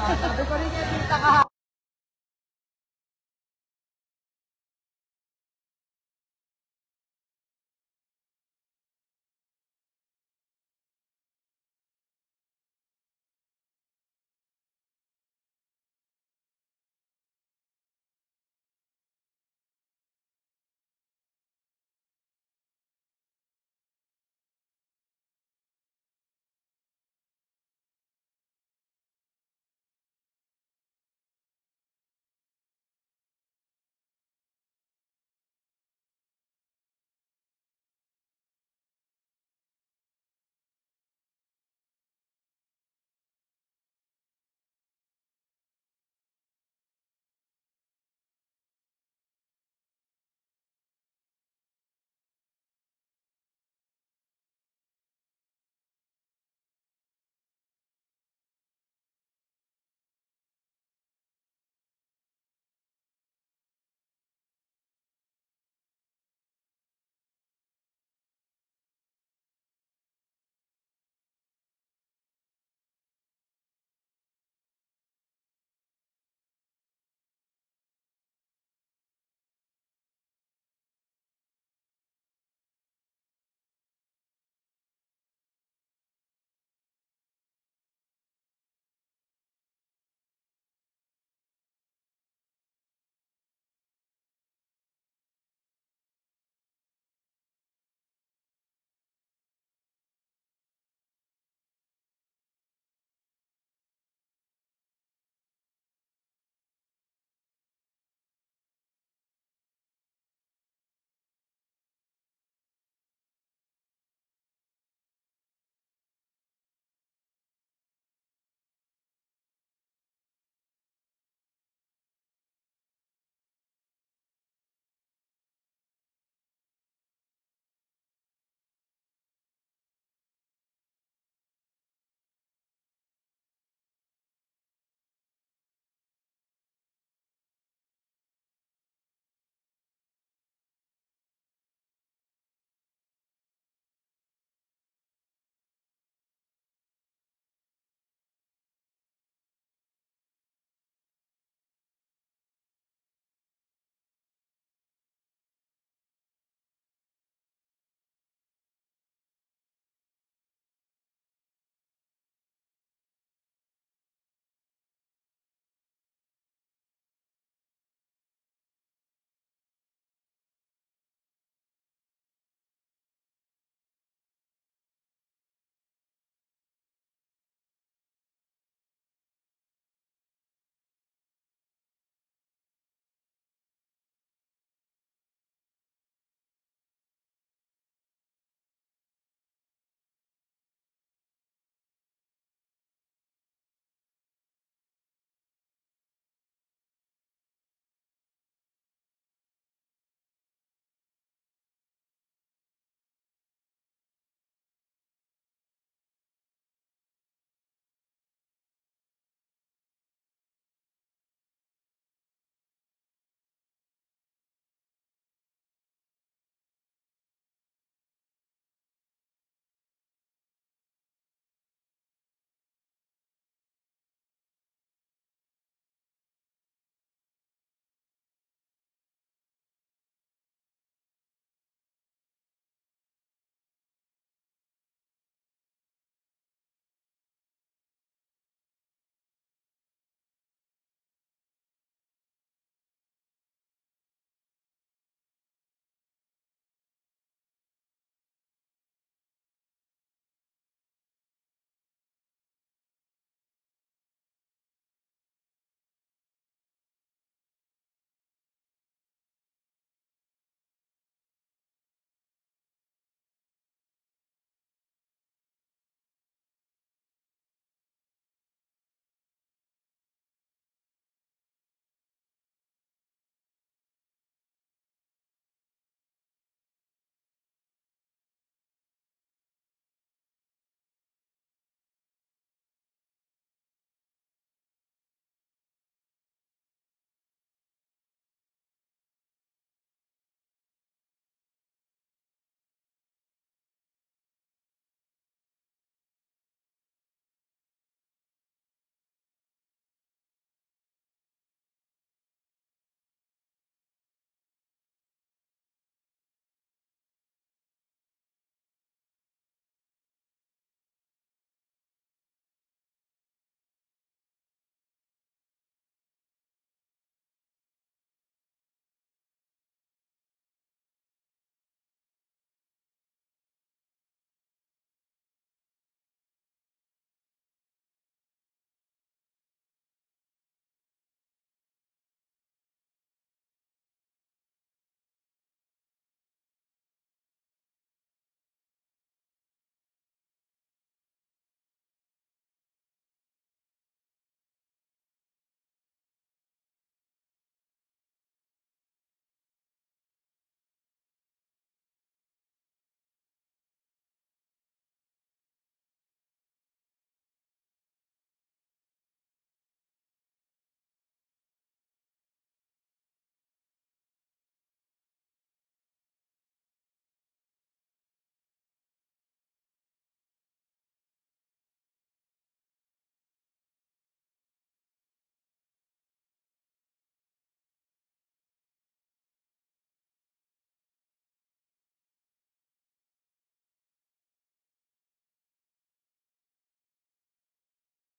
Sabi ko rin kay tita kahapon.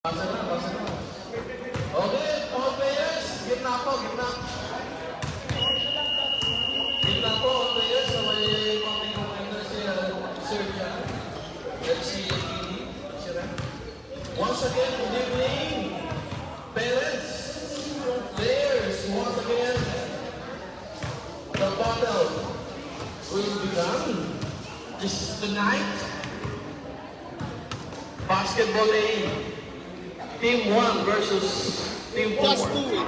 Basa na, basa na. Okay, all players, gitna po, gitna. Gitna po, all players, so may konting reminder si Sir Jan. Let's see if he once again, good evening, parents, players, once again, the battle will begin this tonight. Basketball A, Team 1 versus Team 4. Just do it.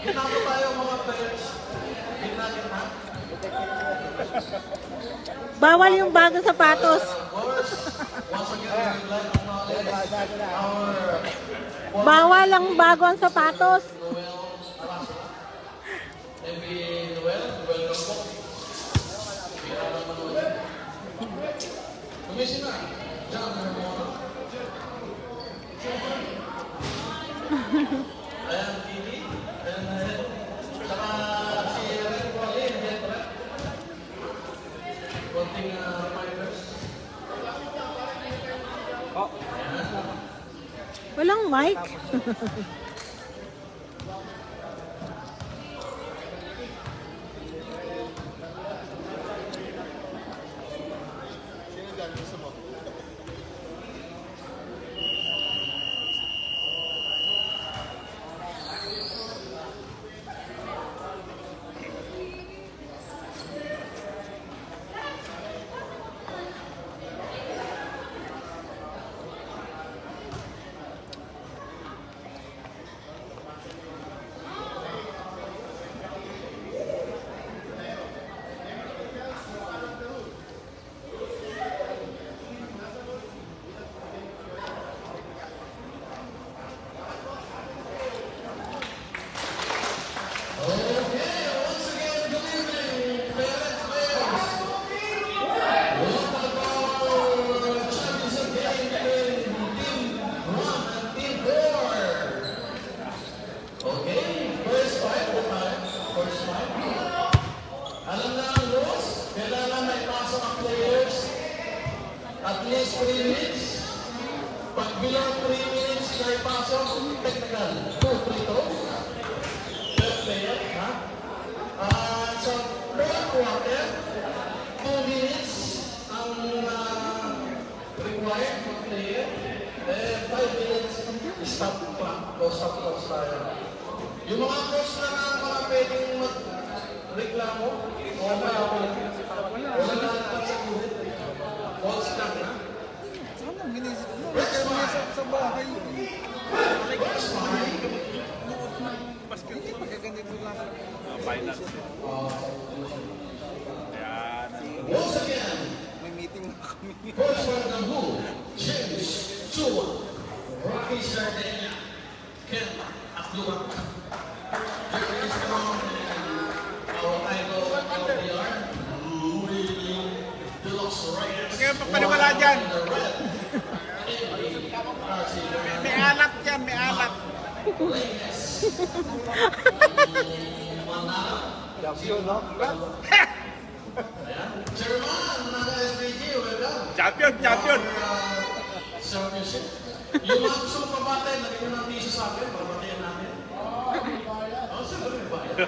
Gitna po tayo mga parents. Gitna. Bawal yung bagong sapatos. Once again, I would like to acknowledge our Bawal ang bagong sapatos. Noel Arasa. MB Noel, welcome po. Bira naman ulit. Commissioner, John Hermono. Ayan, TV. And saka si Ren Pauline, Detra. Konting reminders. Walang mic. Sino dyan? Gusto mo? At least 3 minutes. Pag below 3 minutes na ipasok, technical. 2 free throws. Per player, ha? Sa third quarter, 2 minutes ang required per player. 5 minutes, stop pa. O stop clocks tayo. Yung mga coach na mga pwedeng magreklamo, wala na sa kulit. Coach lang na. Sana, minisip mo. May minisip sa bahay. Where's mine? Hindi, pagkaganito lang. Finals. Once again, May meeting na kami. Coach Margambu, James Chua, Rocky Sardenia, Ken Akluak, Jerry Strong, our idol LDR, Louis Deluxe Reyes. Huwag kayong pagpaniwala dyan. May alat yan, may alat. Champion, no? German, naka-SPG, welcome. Champion, champion. Championship. Yung mga gusto mo pabatay, lagyan mo ng piso sa akin, babatayan namin. Siyempre may bayad.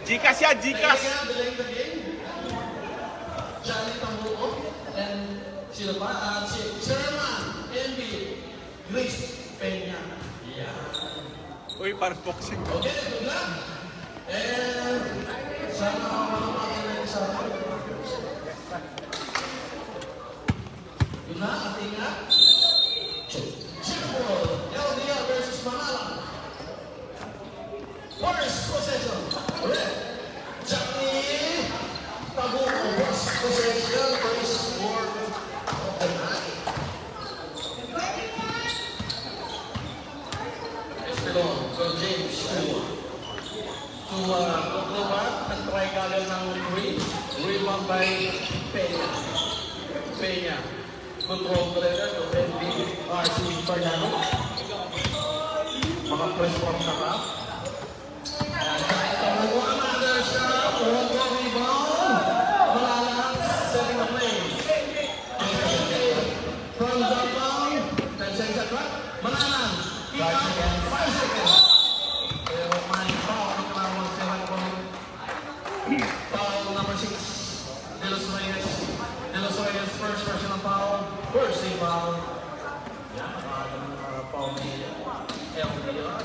Gcash yan, Gcash. Delaying the game. Johnny Tambuko, and sino ba? Si Sherman, MB, Grace Peña. Yeah. Uy, parang boxing. Okay, good luck. And sana makakamakin sa akin. Yun na, ating nga. Chipball, LDR versus Manala. First possession, red. Johnny Tambuko, first possession, first score of the night. Estelon, from James Chua. Chua, nag-try kagad ng green. Rebound by Peña. Peña. Control talaga yung NB. Si Fernando. Maka-press from sa top. Another shot. One rebound. Malala setting the play. From the Los Reyes, first personal foul. First team foul. Yan, nakakagandang foul ni LDR.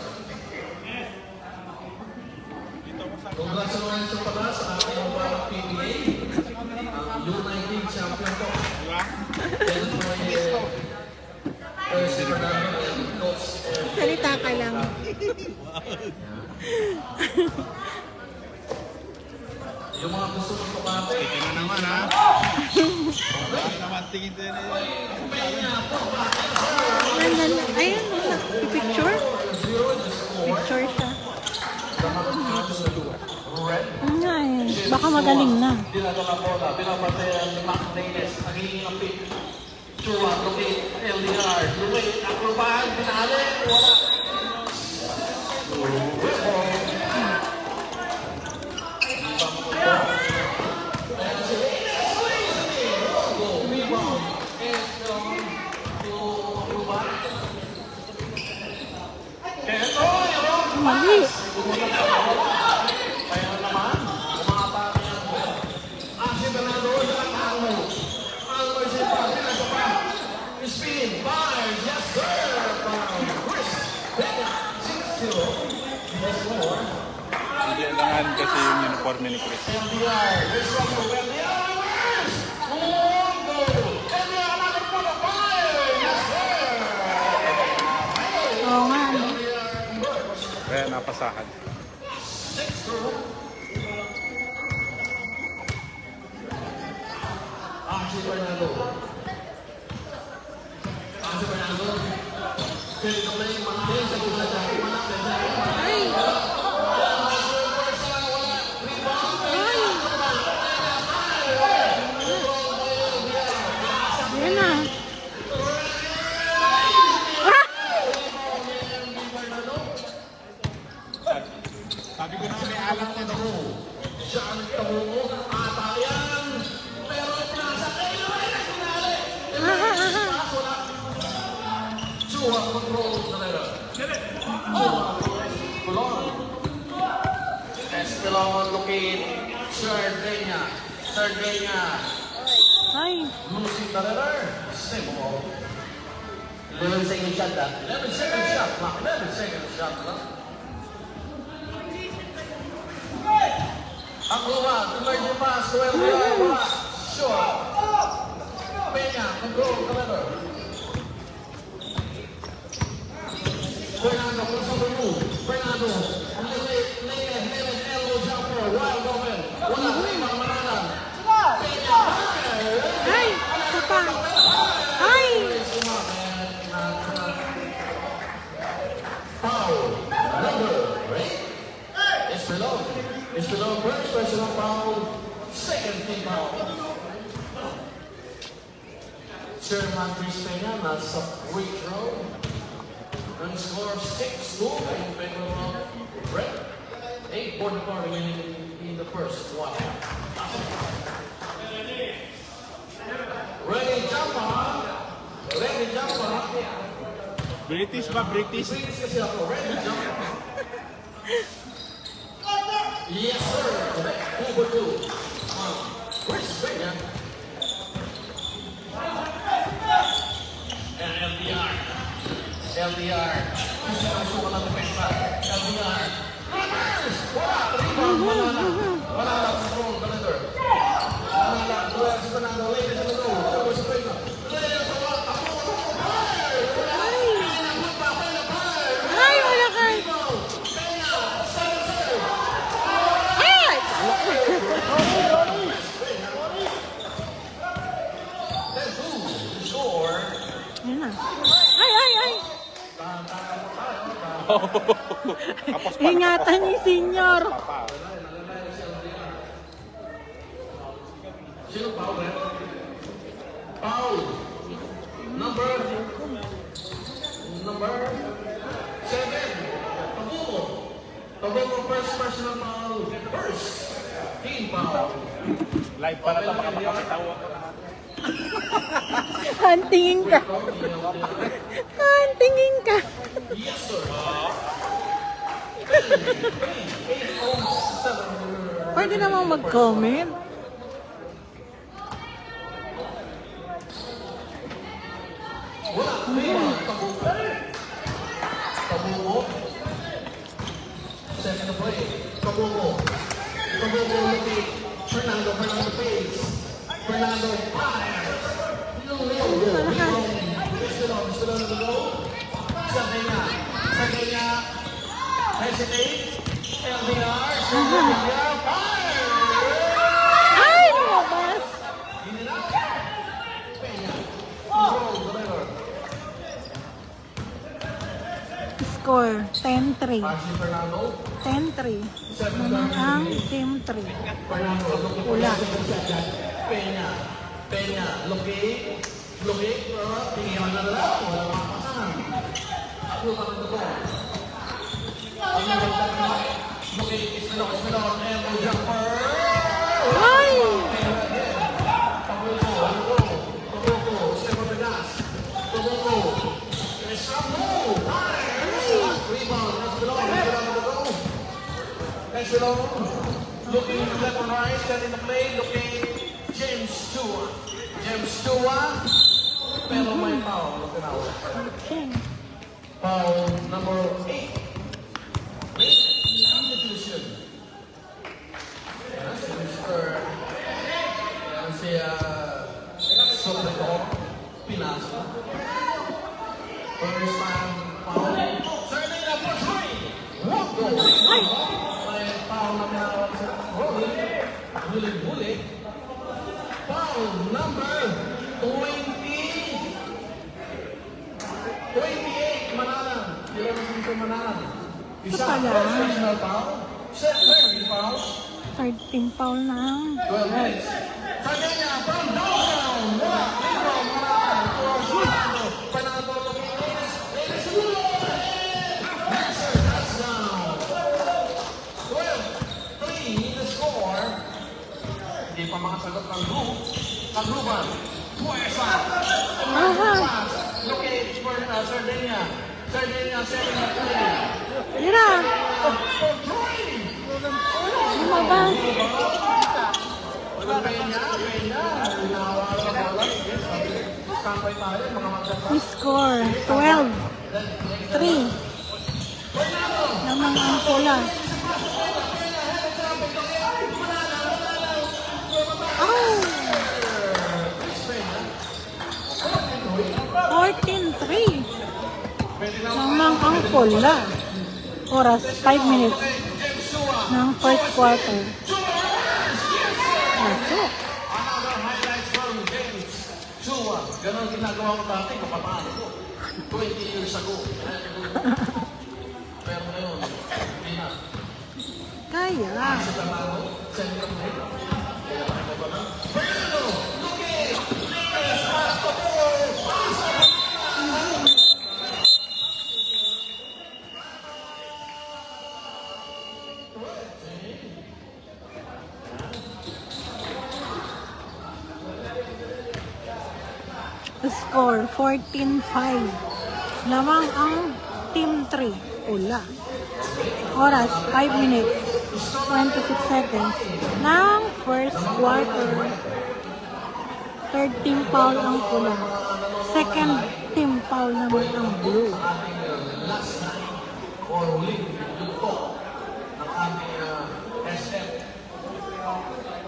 Congratulations pala sa ating mga PBA. Ang U19 champion ko. Then for first Fernando and Coach Salita ka lang. yung mga gusto mong kumate. Tingin na naman ha. Naman tingin din eh. Ayun, picture. Picture siya. Nga eh. Baka magaling na. Dinadala bola, binabantayan ni Mac Daines, nagiging ang pick. Chua, lukit, LDR, lukit, akrobahan, pinali, wala. Mali. Kaya naman, umapake ang ball. Si Bernardo, Almo. Almo si Pati, nasa pa. Spin, fires, yes sir! Chris, Benya, 6-0. Yes, more. Hindi alangan kasi yung uniform ni Chris. LDR, this one for LDR, where's? One goal. LDR, another for the fire, yes sir! Oo nga. Ano? Kaya napasahan. 6-0. Si Bernardo. Si Bernardo. Pwede ka may manapin sa gula dahil manapin dahil Ay! Yan na. Sabi ko na may alam niya daw. siya ang tamungo. Atayan. Pero nasa kayo ay nakinali. Wala. Chua control na nila. Kulon. Espelon looking. Sardegna. Ay! Lucy Taylor. Same ball. 11 second shot lang. 11 second shot lang. 11 second shot lang. Ang luwag, emerging pass, 12 yard, wala. Sure. Peña, control, Taylor. Fernando, crossover move. Fernando, late elbow jumper, wild open. Wala, limang mananan. Peña, Ay! Isa pa! Ay! foul, number 8. It's below first personal foul, second team foul. Sherman Chris Peña nasa free throw. And score 6-2 in favor of Brett. 8:44 remaining in the first one. Ready jumper. British ba? British? British kasi ako. Ready jumper. Yes, sir. Over 2. Chris Peña. And LDR. Kasi ang suka ng defensa. LDR. Runners! Wala! Rebound. Wala na. Control. Calendar. Wala na. Duel si Fernando. Ladies and gentlemen. Over si Peña. Ladies and Ay! Wala ka! Ay! Yan na. Ay! Kapos pa. Ingatan ni Senyor. Sino foul, eh? Foul. Number 7. Tabuko first personal foul. First team foul. Live pala ito, makapakitawa. Hantingin ka. Hantingin ka. Yes, sir. Pwede namang mag-comment. Fernando Pace. Fernando fires. Gusto lang go. Sa kanya. Hesitate. LDR. LDR. Fire! Ay, lumabas. Score, 10-3. 10-3. Naman ang team 3. Pula. Peña, looking, tingin na lang, wala makapasahan. Ako pa rin ito. Ang nagtagna, looking, Ismelon, elbow jumper. Ay! Toboco, Stefan Vegas, Toboco, Escambo, rebound, Esmelon, looking left and right, setting the play, looking, James Chua, pero may foul. Okay. Foul number 8. Substitution. Yan si Mr. Yan si Sobretor. Pinasok. First time foul. Turning number 3. One goal. May foul na minawag sa huling-huli. Foul number 28, Manalang. Ilan na si Manalang? Isa, first personal foul. Third foul. Third team foul na. 12 minutes. Sa kanya, from downtown. Wala. Libro, Manalang. Fernando Lopez. Master touchdown. 12-3 the score. Hindi pa makasagot ng group. Tagluban. Puwersa. Locate for Sardinia. Sardinia 7-3. Yun na. Lumabas. Peña. Nawala na bola. Kampay tayo, mga magkasama. Score, 12-3. Naman ang pula. Oh! 14-3. Naman ang pula. Oras, 5 minutes ng first quarter. Pasok. Another highlights from James Chua. Ganon ginagawa ko dati, kapataan ko. 20 years ago. Pero ngayon, hindi na. Kaya. Sa Tamaro, sentro mo ito. Kaya nakita na. Fernando, looking! Lines, pass to goal! Pass to goal! Score 14-5. Lamang ang Team 3. Ula. Oras 5 minutes 26 seconds ng first quarter. Third team foul ang pula. Second team foul naman ang blue. Last night, or huling yuto ng aming SM.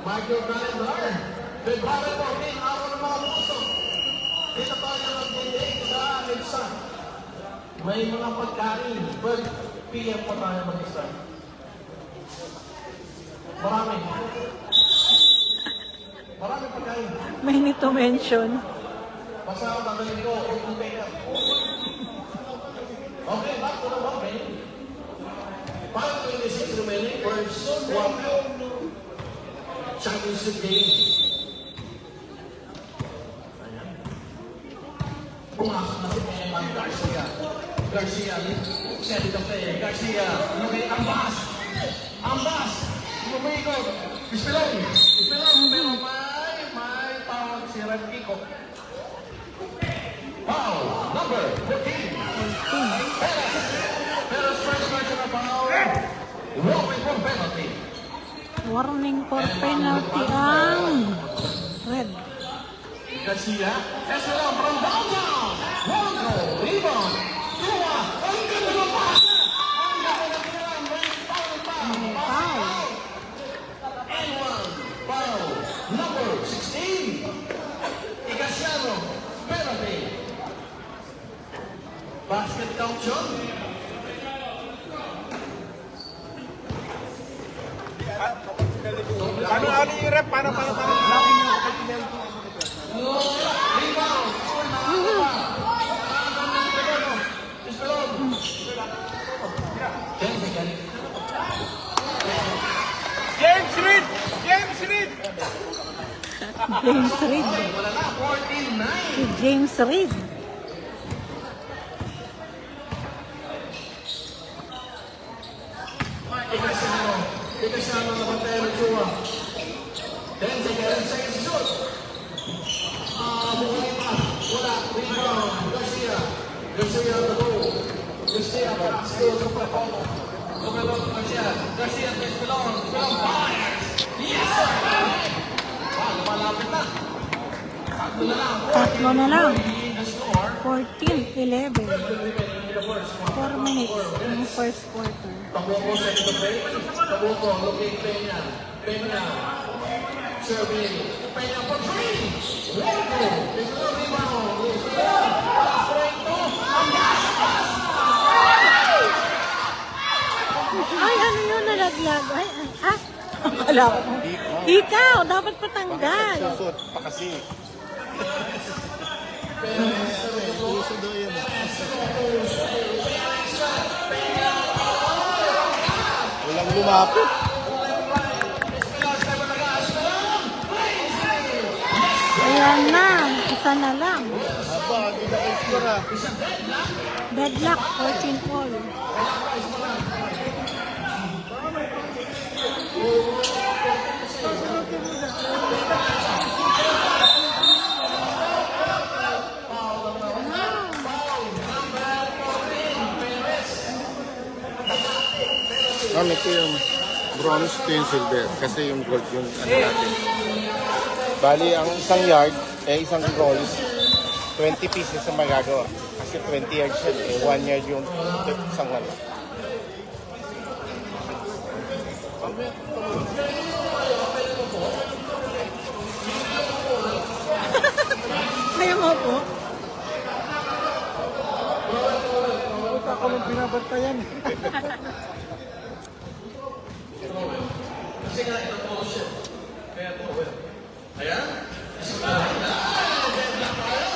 Michael Calendar, February 14, ako ng mga puso. Dito tayo nag-delay sa EDSA. May mga pagkain. 12 p.m. pa tayo mag-start. Marami pagkain. May need to mention. Basta ako dadalhin ko, open payer. Okay, back to the one, 5:26 remaining, first quarter. Championship game. Pumasok na si Eman Garcia. Send it up there. Garcia, Ambas, lumikot. Ispilong, pero may tawag si Red Kiko. Foul, number 14. Perez first personal foul. Warning for penalty. Warning for penalty ang red. Garcia, Esmelon from downtown. One goal, rebound. Tua, ang ganda ng pass. Ang ganda ng tirang, may foul pa. May foul. Basket count yun. Paano yung rep? Paano? Rebound. Espelon. 10 seconds. James Reed! James Reed! James Reed. Wala na, 14-9. Si James Reed. Ikasama na pantay ng Chua. 10 seconds shoot. Buhay pa. Wala. Rebound. Garcia. Garcia on the goal. Garcia pass goes to Paolo. Lumalong Garcia. Garcia to Espelon. Espelon fires. Yes, sir! Lumalapit na. Tatlo na lang. The score. 14-11. 4 minutes ng first quarter. Pabuko second break. Pabuko looking Peña. Peña. Serving. Peña for three. Waldo. It's a rebound. Pass break to. Ay, ano yun nalaglag? Ay, akala ko. Ikaw, dapat patanggal. Susot pa kasi. Uso daw yun. Walang lumapit. Ayan na, isa na lang. Aba, hindi na kayo score. Deadlock, 14 all. Gamit ko yung bronze to yung silver kasi yung gold yung ano natin. Bali, ang isang yard, isang rolls, 20 pieces ang magagawa. Kasi 20 yards yan, 1 yard yung isang ano. Kaya mo po? Ako lang binabantayan.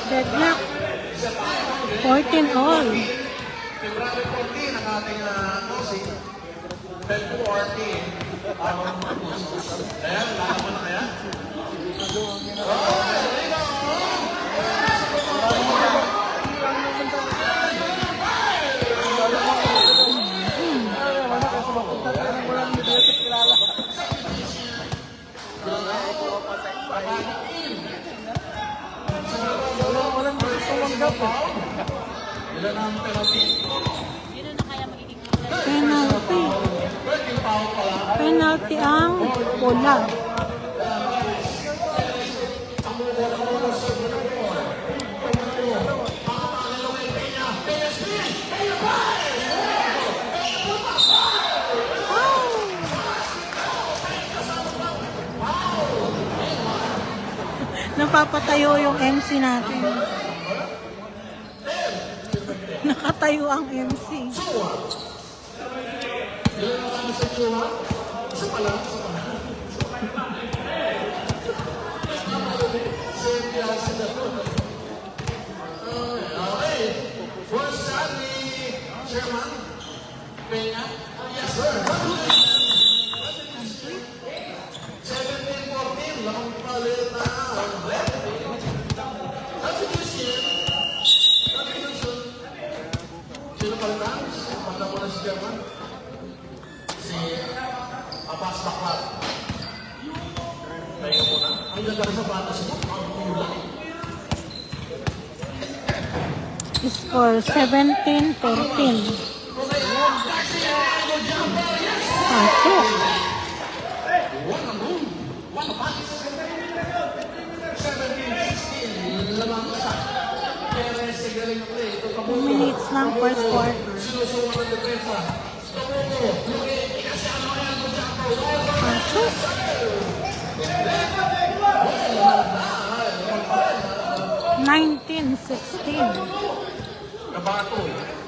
Deadlock. 14 all. February 14 ang ating closing. February 14. Ayan, lalaman na kaya? Walang gusto tumanggap eh. Ilan ang penalty? Penalty. Working foul pala. Penalty ang bola. Napapatayo yung MC natin. Nakatayo ang MC. Ilan ang kami sa Chua? Isa pa lang. Okay. First shot ni Chairman Peña. Yes, sir. 17-14. Lamang palit na red. Substitution. Sino palitan? Pagka mo na si Chairman. Si Abbas Baklat. Tayo muna. Ang ganda sa batas mo. Ang kulay. Score 17-14. Pasok. One pass. 17-16. Lamang sa Perez. Galing na play. Ito 2 minutes ng first quarter. sinusuwa ng depensa. Kamuto. Lugin. Ikasama yan mo dyan. Pasok. Wala. 19-16. Kabato.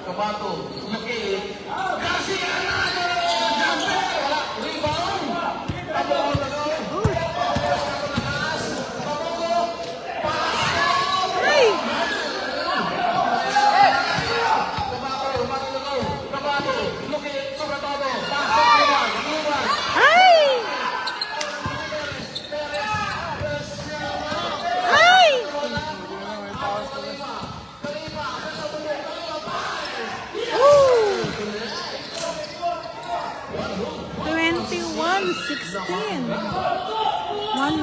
Kabato. Laki. Garcia na! Jante! Wala. Rebound. Tabaw. Tagaw. Ay! Kabato. Laki. Sobre todo. Pasok. Luwan. Ay! Ay! Ooh! 21-16. 1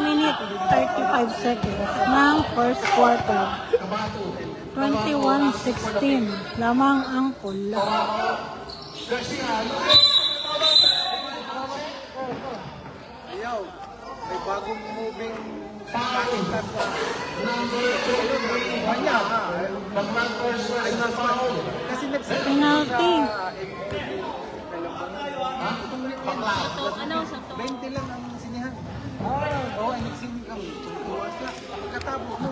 minute 35 seconds ng first quarter. 21-16. Lamang ang pula. Ayaw, may bagong moving makita sa kanya. Kasi nagsabi Penalty. Ano? 20 lang ang sinihan. Oo, ay nagsini kami. Tuwas na. Pagkatapos mo.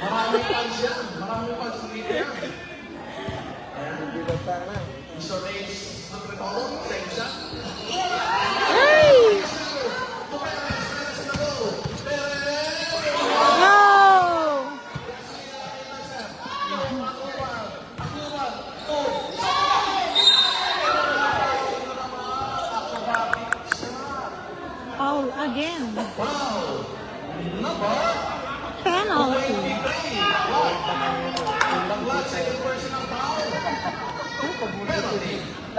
Maraming fans yan. Maraming fans dito yan. Hindi ba tara? Gusto race sobre todo. Sensa. Ay! No! Foul again. Penalty. Second person ang foul.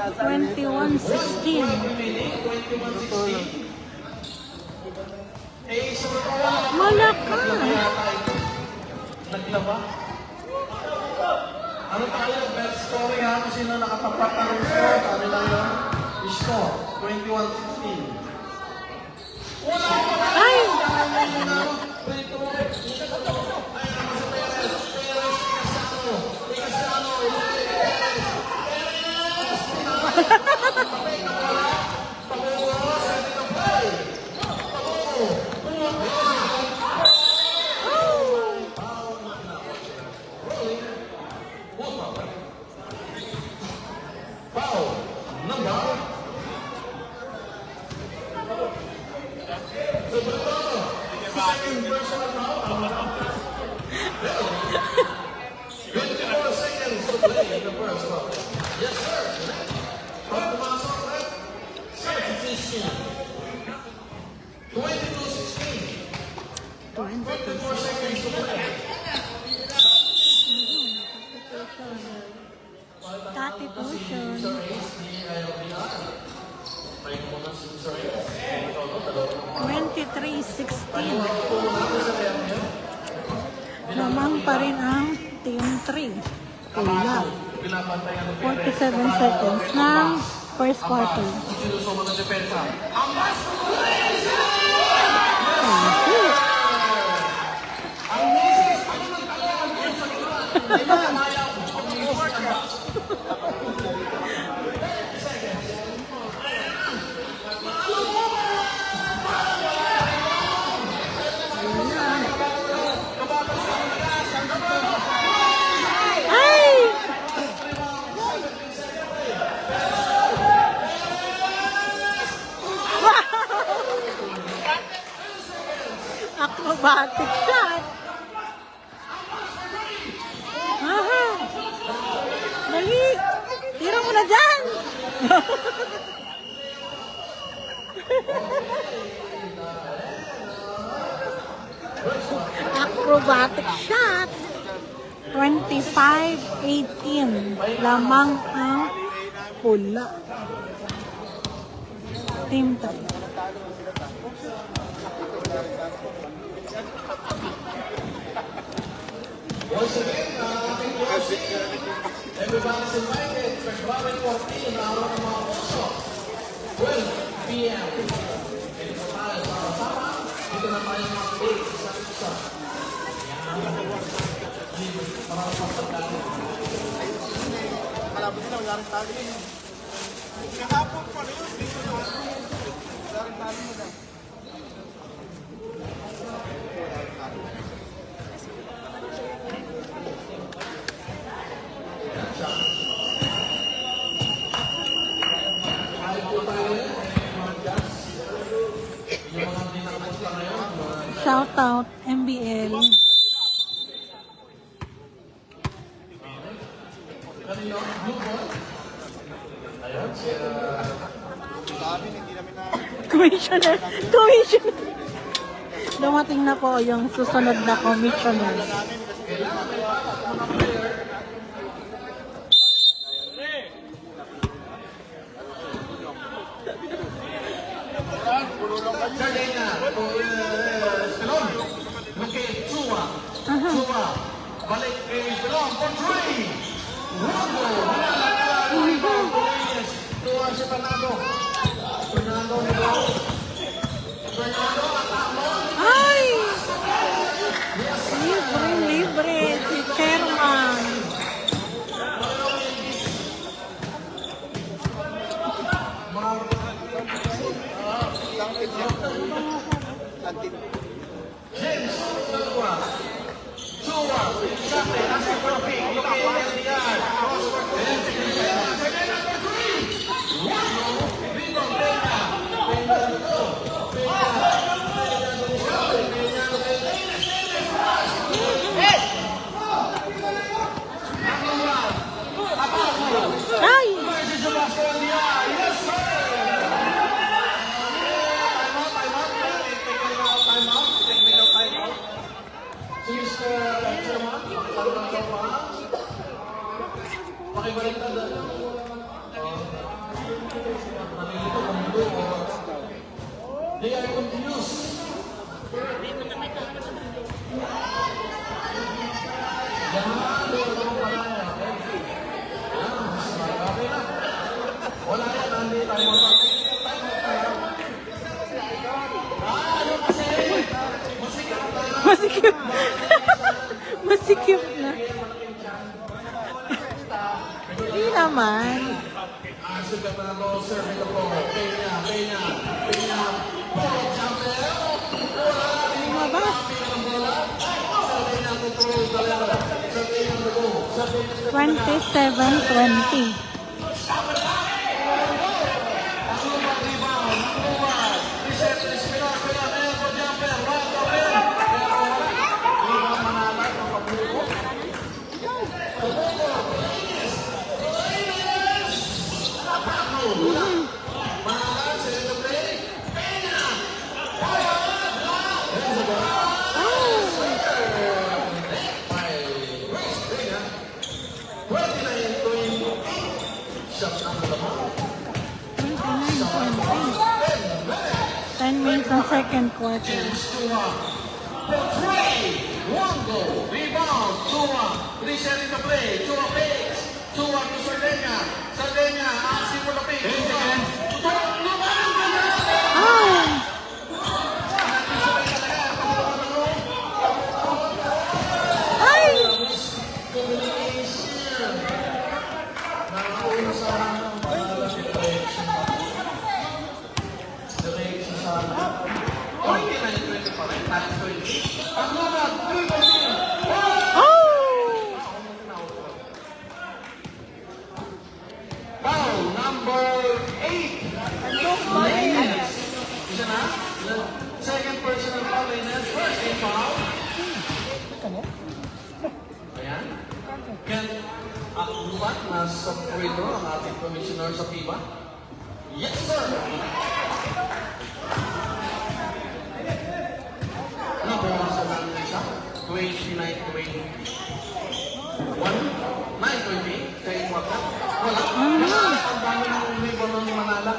21-16. Eh, sobre todo. Malakas. Naglaba. Ano tayo? Best story ha? Kung sino nakatapat ng score. Sabi lang yun. Score. 21-16. Wala pa na! Ay! Foul. Number. Second personal foul. 24 seconds to play in the first round. Yes, sir. From the master, right? Substitution. 22-16. 24 seconds to play. Tastitution. May muna si Sir Ace. Ito, dalawa. 23-16. Lamang pa rin ang Team 3. Pula. Binabantayan ng 47 seconds ng first quarter. sinusumo ng depensa. Ang misis, ano nang talagang doon sa gitna? Ay, nakamayaw. Ang misis. Ay! Acrobatic shot. Aha. Dali. Tira mo na dyan. Acrobatic shot. 25-18. Lamang ang pula. Team 3. Once again, ating closing. Everybody's invited. February 14, araw ng mga puso. 12 p.m. Dito tayo sama-sama. Dito na tayo mag-date sa isa. Kalabot nila, wala rin tali yun. Kahapon pa rin yun, dito na. Wala rin tali mo na. Shout out, MBL. Kanina, blue ball. Ayan, Commissioner. Commissioner. Dumating na po yung susunod na commissioner. Sardina, Estelon. Okay, Chua. Chua. Balik kay Estelon for 3. Wando. Chua si Fernando. Fernando. Fernando, atamo. Ay! Libre si Chairman. James, Chua. Chua. Sante, nasa perfect. Okay, LDR. Crossword. Sardina for 3. Wando. Rino, Peña. Peña, Ay! They are confused. Wala yan, hindi tayo Masikip. Masikip na. Hindi naman. Asik ka na mo, sir, ito po. Peña, Peña, Peña. Ball, jumper. Wala, Lumabas. Peña, control, dalawa. Sa Peña, go. Sa Peña, 27-20. Sa second quarter. For 3, 1 goal, rebound, Chua, reset in the play, Chua fakes, Chua to Sardina, Sardina asking for the pick, Oh! Ay! Foul number 8. Lainez. Isa na? Second personal foul, Lainez. First team foul. Ayan. Ken Akluman, nasa pwede ang ating commissioner sa FIBA. Yes, sir! Nabawasan lang isa. 29-20. 9-20. Kaya yung wata. Wala. Ang dami ng umibon ng Manala.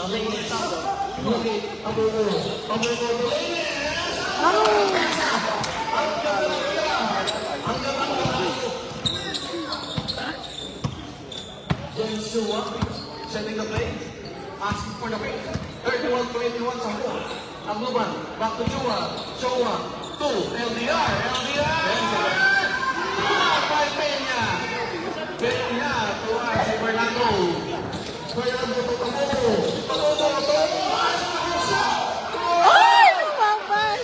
Lainez sa Bukit. Abugo. Abugo. Lainez! James Chua, setting the play, asking for the pick. 31-21 sa four. Agluban, back to Chua. Chua, 2, LDR, LDR! By Peña. Peña, Chua, si Fernando. Fernando, Tamugo. Tamugo, Tamugo. Ay! Lumabas!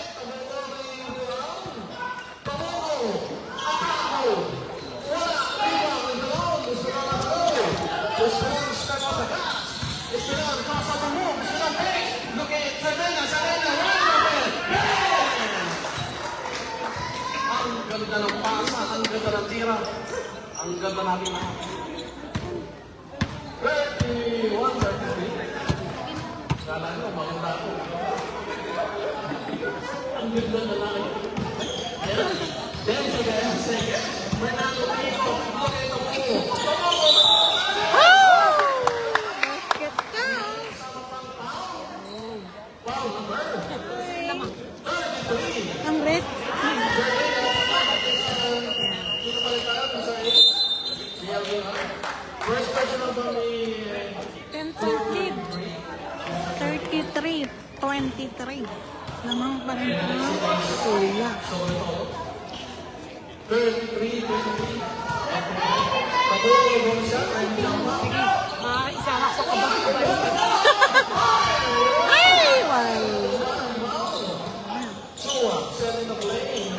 Look ganda ng pasa, ang ganda ng tira. Ang ganda natin lahat. 31, 33. Kala nyo, maganda ako. Ang ganda na lang. 10 seconds. Fernando Pico. Pakita mo. Basket ka. Wow, number 33. Ang red. First question of the 10-13. 33-23. Lamang pa rin ang Ola. 33, 23. Patuloy mo siya. Isama ko ka ba? Ay, wala. Chua, setting the play.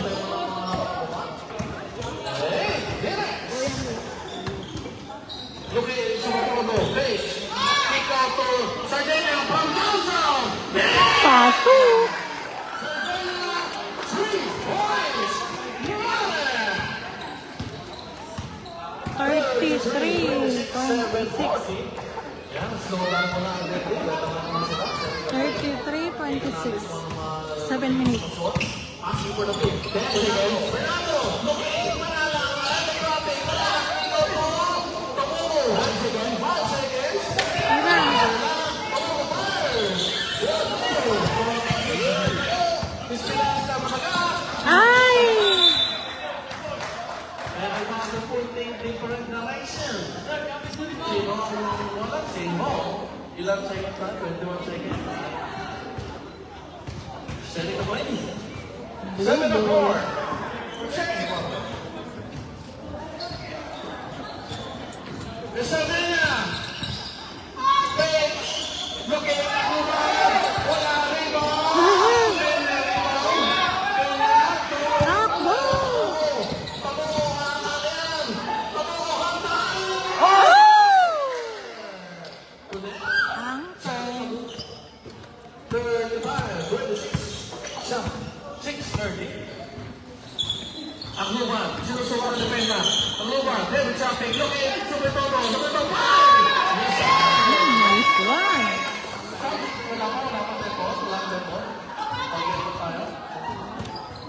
Look at Sumakono. Play. Kick out to Sardinia from downtown. Paso. Sardinia, 3 points. 33-26. Yan, slow down mo na agad. 33-26. 7 minutes. Asking for the pick. 10 seconds. Fernando, looking. Manala. Grabe. Manala. Ito po. Tamugo. 1 second. 5 seconds. Ilan? Tamugo fires. Esperanza Matagas. Ay! And I found the 14 different direction. Sino ang wala? Sino? Ilang seconds na? 21 seconds. Setting the play. 7-4. Second quarter. Sardinia. Pitch. Looking at Kumar. Wala rebound. Kenya rebound. Kenya. Takbo! Tamugo ang alien. Tamugo hantay. Ang time. 35, 26. Siya. 6:30. Ang lupa, sinusuka ng depensa. Ang lupa, David Chapping, looking, Sumitomo, Nice one. Wala pa depot, walang depot. Pag-depot tayo.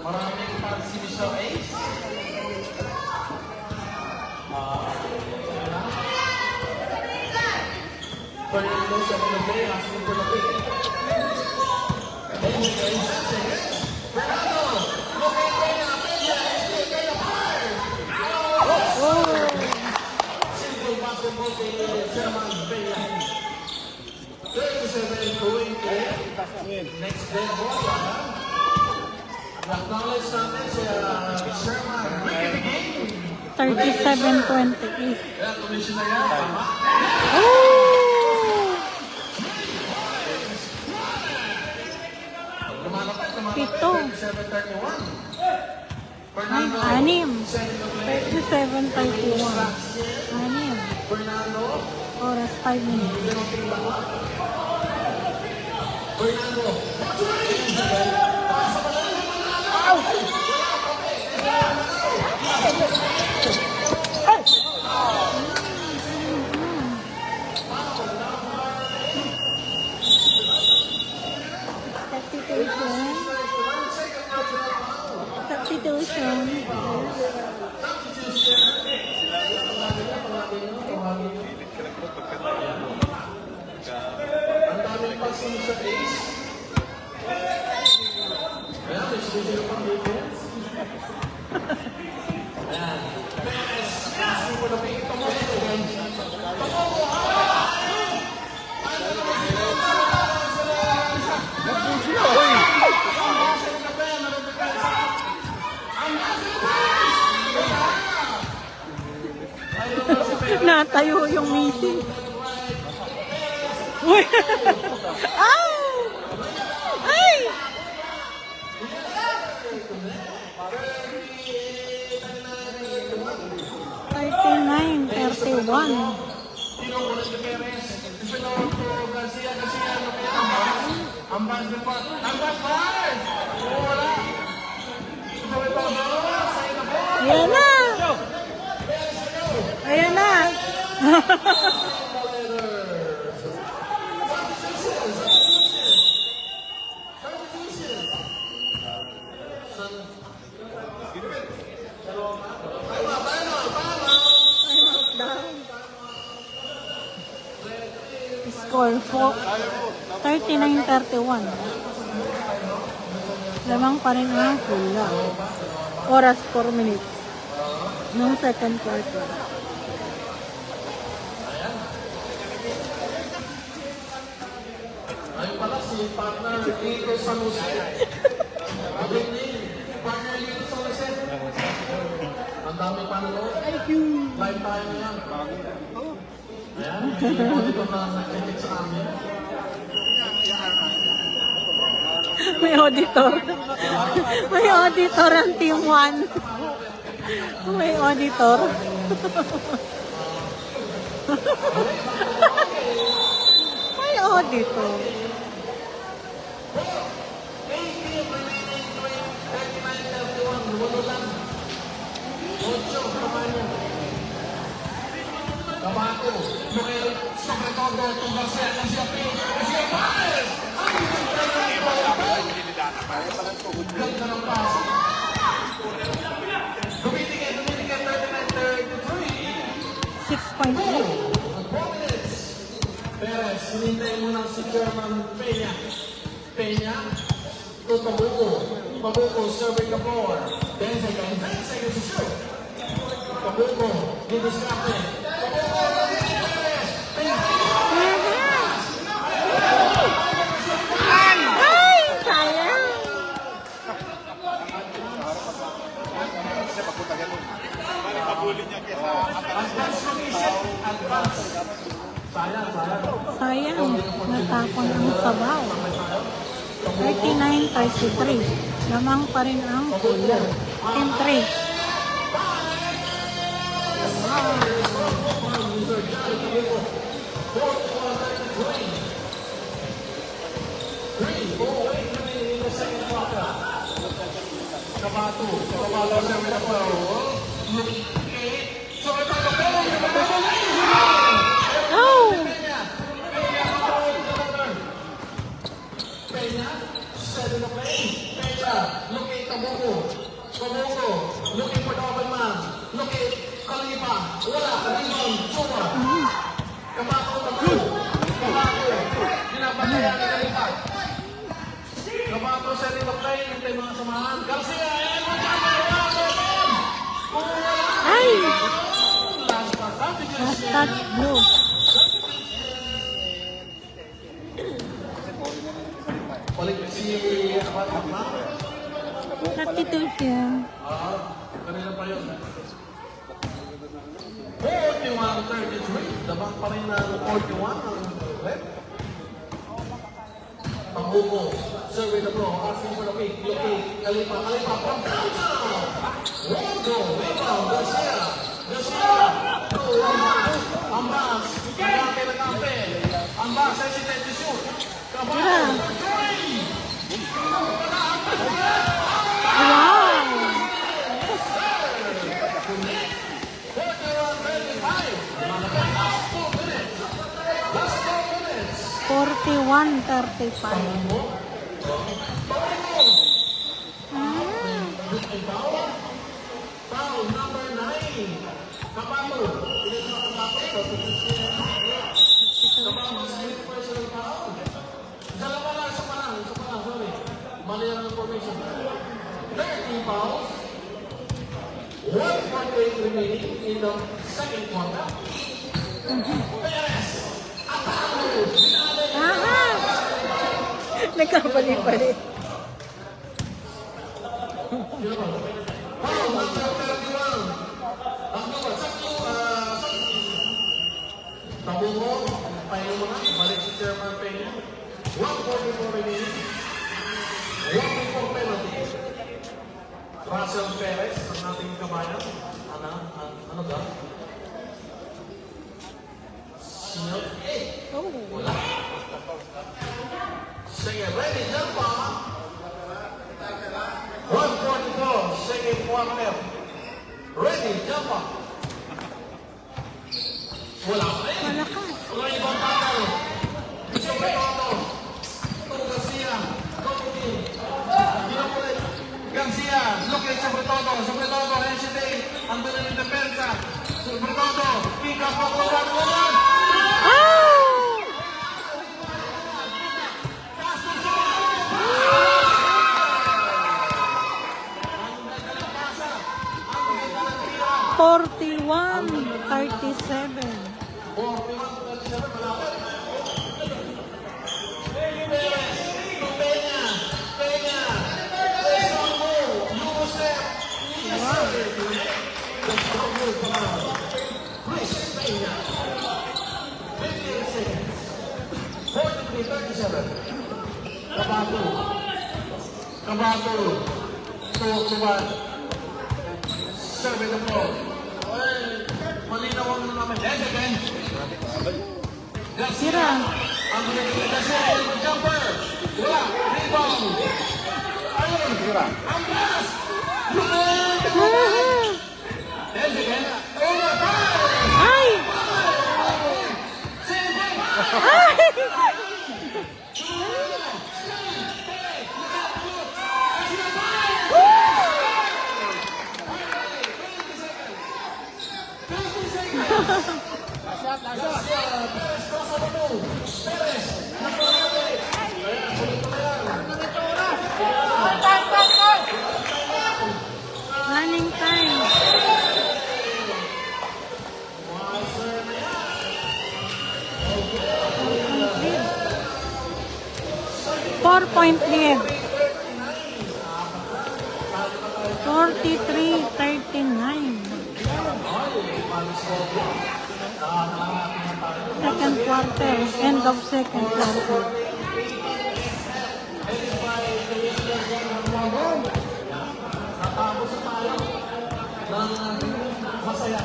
Maraming fans si Michelle Ace. Fernando sa mga play, asking for the pick. Fernando, looking Kenya, Kenya fire! Simple basketball kay Chairman Bella. 37-20. Next day, boy. Acknowledge natin si Sherman. Ricky 37-28. Kaya commissioner yan, tama? Oh! Lumalapit, Pito. 37-31. Ay, anim. 37-31. Anim. Fernando. Oras 5 minutes. Fernando. Substitution. Ang daming pasin sa ace. Kaya may studio pang defense. Ayan. Perez. Asking for the pick. Natayo yung missing. Uy! Ay! Ay! 39-31. Tinukulit ni Perez. Pinorto Garcia. Ano kaya ang bas? Ang bas na pa. Ang bas bars! Wala. Sabay pa ba? Sa'yo na po. Ayan na! Ayan na! Score 39-31. Lamang pa rin ang hula. Oras 4 minutes ng second quarter. Ayun pala si partner Lito San Jose. Abig ni partner Lito San Jose. Ang dami pa nito. Live tayo na yan. Ayan, hindi ko dito na nag-edit sa amin. May auditor. May auditor ang team 1. May auditor. May auditor. 8 remaining 39-31. Walo lang. 8 kamanya. Kabato. Noel Sobretodo. Tugasya. Garcia P. Garcia Paez. Ganda ng paso. Dumitingin. 39-33. 6.3. 4 minutes. Perez, hinintay mo na si Chairman Peña. Peña, to Pabuco. Pabuco, serving the floor. 10 seconds to shoot. Pabuco, didiskarte. Pabuco, Perez. Ay! Sayang! Sayang, natapon ang sabaw. 39-33. Lamang pa rin ang hula. Team 3. Kabato, serving the floor. Oh! Peña, set in the play. Peña, looking Kabuko. Kabuko, looking for the open man. Looking Kalipa. Wala, Rimon, Chuma. Kabato, Kabato. Ginabatayan ni Kalipa. Kabato, set in the play. Hintay mga samahan. Garcia, Ay! last pass. Last touch blue. Balik si Kabato. 32 siya. Kanina pa yun. 41-33. Dabang pa rin ng 41 ang red. Pangbuko. Survey the floor. Asking for the pick. Looking. Kalipa. From downtown. One goal. Rebound. Garcia. Ambas. Nagkampi. Ambas. Hesitate to shoot. Kabato. Three. Wow! 41-35. Foul number 9. Kabato. Kabato sa personal foul. Dalawa lang, isa pa lang, sorry. Mali ang information. 13 fouls. 1.8 remaining in the second quarter. Perez. Atalo. Aha! Nagkabali-bali. Foul number 31. Ang number, Tabungo. Pahinga mo na. Balik si Chairman Peña. 1.44 remaining. 1.4 penalty. Russell Perez, ang ating kabayan. Ano ba? Sino? Oh. Wala. Sige, ready, jump on. 144, second quarter. Ready, jump up. Wala pa rin. Malakas. Wala ibang battle. Gusto ko ito. Ito, Garcia. Tony. Ginapulay. Garcia. Look at Sobretodo. Sobretodo. Hesitate. Ando na yung depensa. Sobretodo. Pick up ako. One. Oh! Forty-one, 37. Kabato. Tuwan. Serve the floor. Malinaw ang ano namin. Yes, again. Sira. Ang Garcia, jumper. Wala. Rebound. Ayun. Ang pass. Yes, again. Over. Ay! Running time. Four-point lead. 43-39. Second quarter. End of second quarter. Masaya.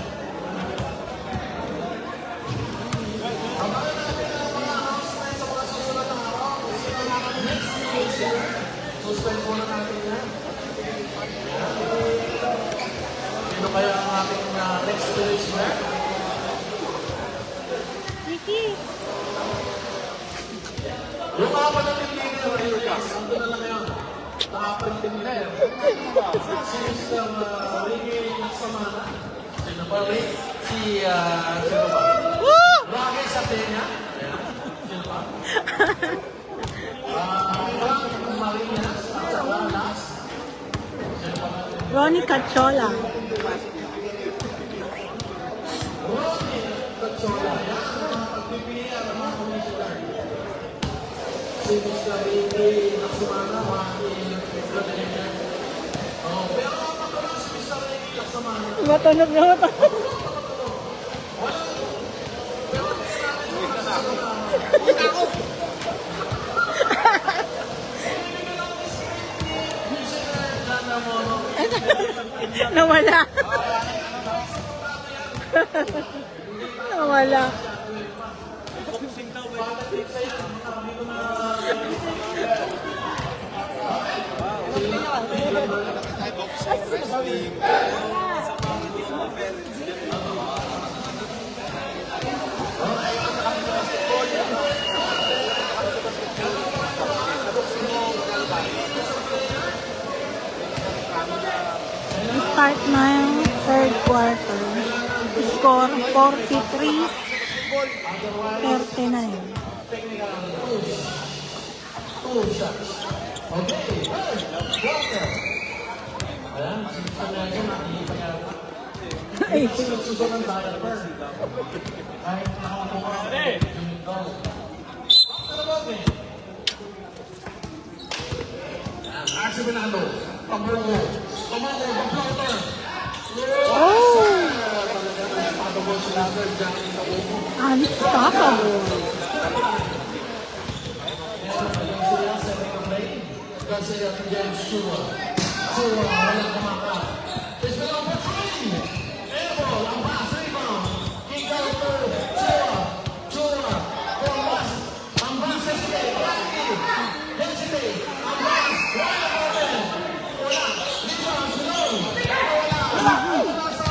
Suspend muna natin yan. Sino kaya ang ating next village man? Ricky. Yung apat na team leader, ando na lang ngayon. Apat na team leader. Si Mr. Ricky Nagsamana. Sino ba rin? Sino ba? Ragay sa Tenya. Sino ba? Frank Marinas. Last. Ronnie Cachola. Si Mr. Ricky Nagsamana. Pero makalang si Mr. Ricky Nagsamana. Matunog na matunog. Nawala. Nawala. Start na yung third quarter. Score 43-39. Two shots. Okay. Walker. Ayan, sabi nga nakikita niya. Ay, Susunod ng diaper. Kahit nakakuha ako. Arce Benado. Pablogo. Pamalo. Pablogo. oh! Pablogo sila. Unstoppable. Garcia to James Chua. Chua, walang kumaka. It's been over three. Airball, ang pass, rebound. Kick out to Chua. Chua, Thomas. Ang pass, hesitate. Hesitate. Ang pass, wide open. Wala. Rebound, slow. Wala. Wala sa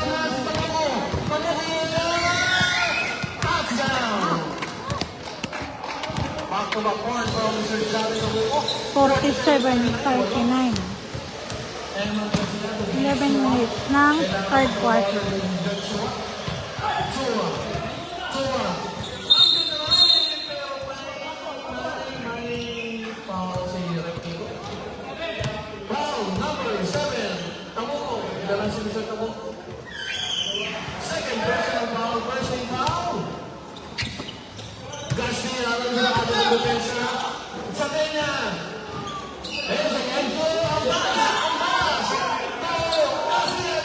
47-39. 11 minutes ng third quarter. Foul number 7. Tamuko. Dalang si Mr. Tamuko. Second personal foul. Personal foul. Garcia alam sa ato ng depensa. Sa kanya. There's a Enzo. Ang bas. Ang bas. Go. Garcia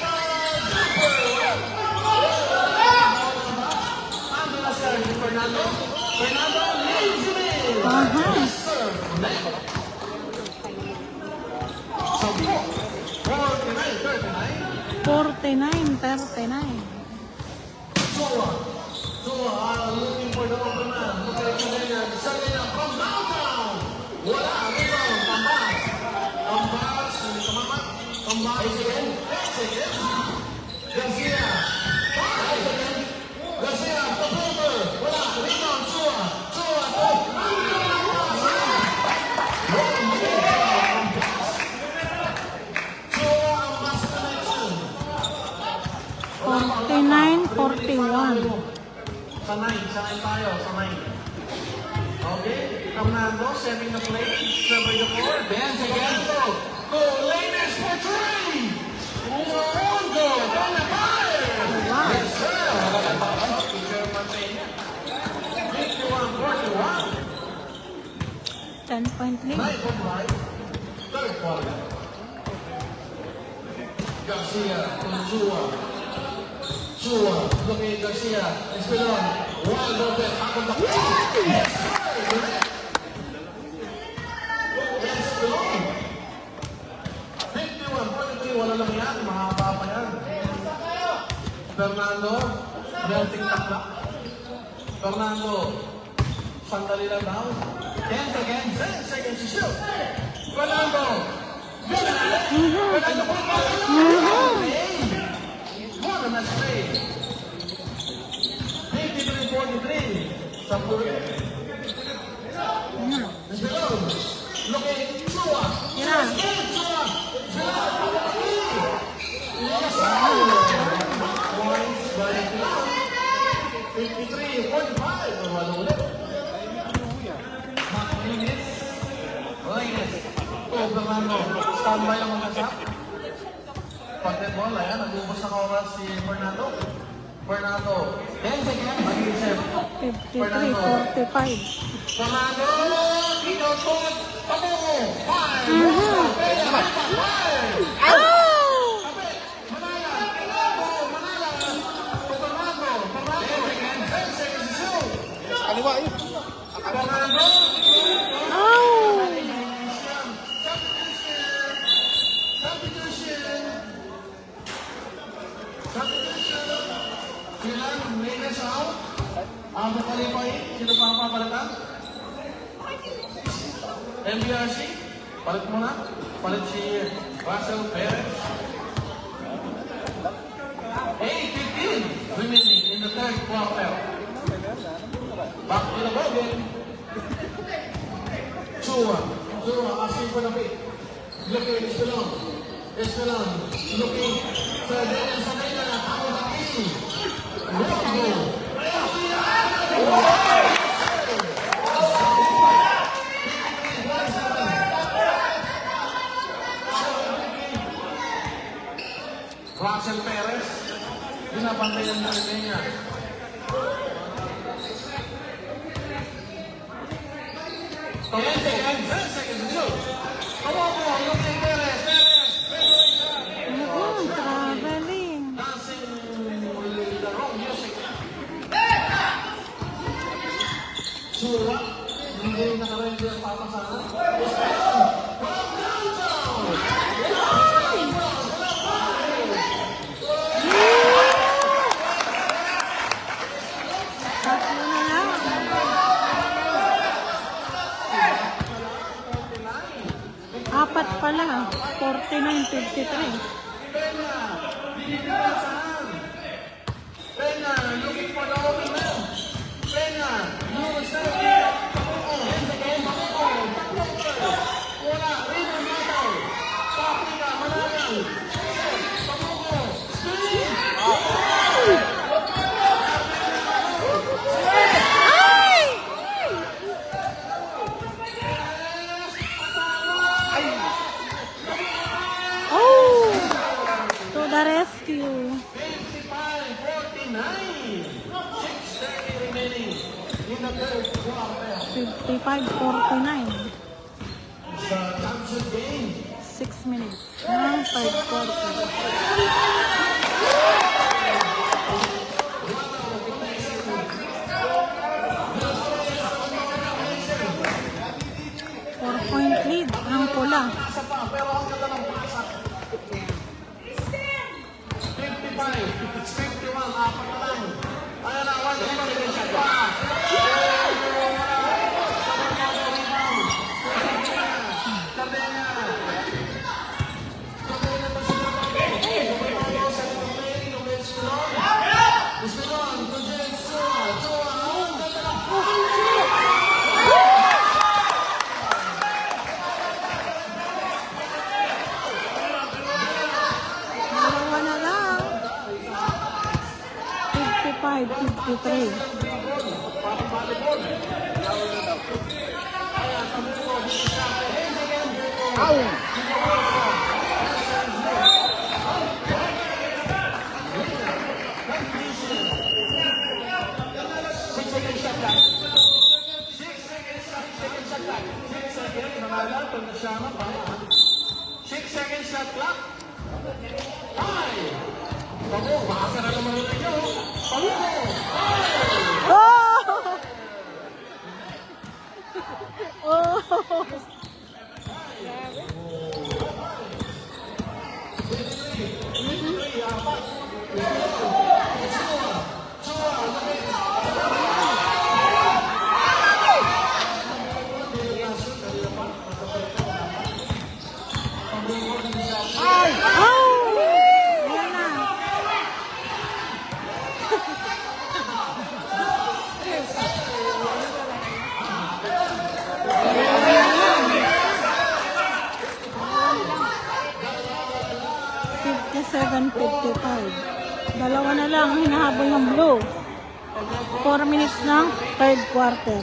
Fernando. Fernando leads him in. Aha. Serve. Net. 49-39. Tua looking for the open man. Sarina from downtown. Wala. Rebound. Pambas. Pambas. Hindi tumamat. Pambas. Again. Garcia. Garcia. Top over. Wala. Rebound. Tua. Sanay tayo, sanay. Okay, Fernando setting the play, serving the floor, dance again. Go, Lainez for three! One goal, on the fire! Yes, sir! 51-41. 10.3. 9.5, third quarter. Garcia, Chua, looking at Garcia, Espelon, wild open, up on the yes, sir! Espelon. 51-43, wala lang yan, mahaba pa yan. Fernando, melting takla. Fernando, sandali lang daw. 10 seconds to shoot. Fernando, Fernando, what a nice play. 53-43. Sa puri. Espelon, looking, Chua. Yeah. Chua. Yes, points by Espelon. 53-45. Wala ulit. Lainez. Fernando. Standby lang mga shot. Pag-net ball, ayan. Nag-ubos na oras si Fernando. Fernando. 10 seconds. Mag-isip. 53-45. Fernando. Ikaw shot. Tamuko. 5. Manala. Fernando. 10 seconds to shoot. Kaliwa yun. Fernando. Kailan, Lainez out. Ang nakalipay, sino pa ang papalitan? MBRC, palit mo na. Palit si Russell Perez. 8:15 remaining in the third quarter. Back to the ball game. Chua asking for the pick. Looking at Espelon. Looking sa Daniel Sanena. Ako na key. Russell Perez, binabantayan na rin niya. So 10 seconds to shoot. Come on, looking Perez. Traveling. Dancing with the wrong music. Chua, hindi naka-ready ang papasanan. From downtown! Tatlo na lang. Apat pala. 49-53. Pena, looking for the open man. Pena, you will start. 55-49. Sa championship game. 6 minutes ng third quarter. Four-point lead ang pula. Isa pa, pero ang ganda ng pasa. 55, 51, apat na lang. Ayan na, 1 shot pa. Dalawa na lang. 55-53. Six seconds shot clock. Ay! Bago, baka na naman ulit nyo. Paluko! Oh! Oh! Ayan na. Dalawa na lang ang hinahabol ng blue. 4 minutes ng third quarter.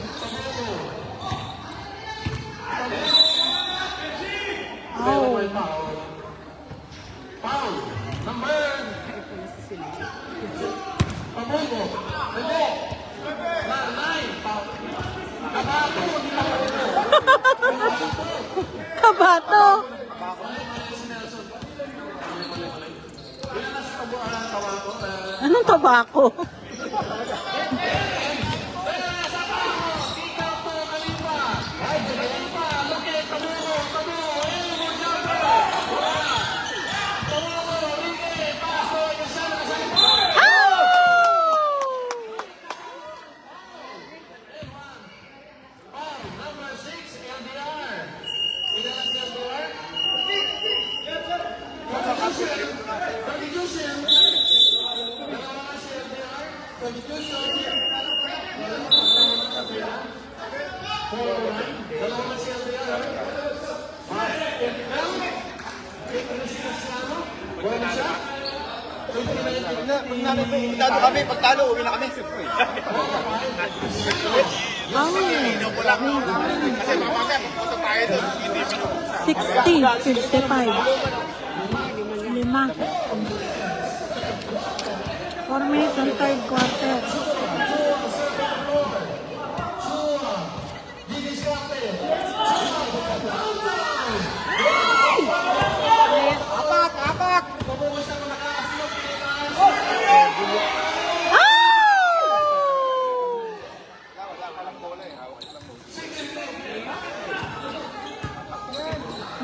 Oh. Foul. Number. Pamungo. Hindi. 9. Foul. Kabato. Anong tabako? Number 6, LDR. Ilan ang LDR? Substitution. Dalawa si LDR. Substitution. Dalawa si LDR. Buwan siya. Pagtalo kami, pagtalo, uwi na kami. Kasi mamaya, magpunta tayo doon. 60-55. 5. 4 minutes ang third quarter. Apak!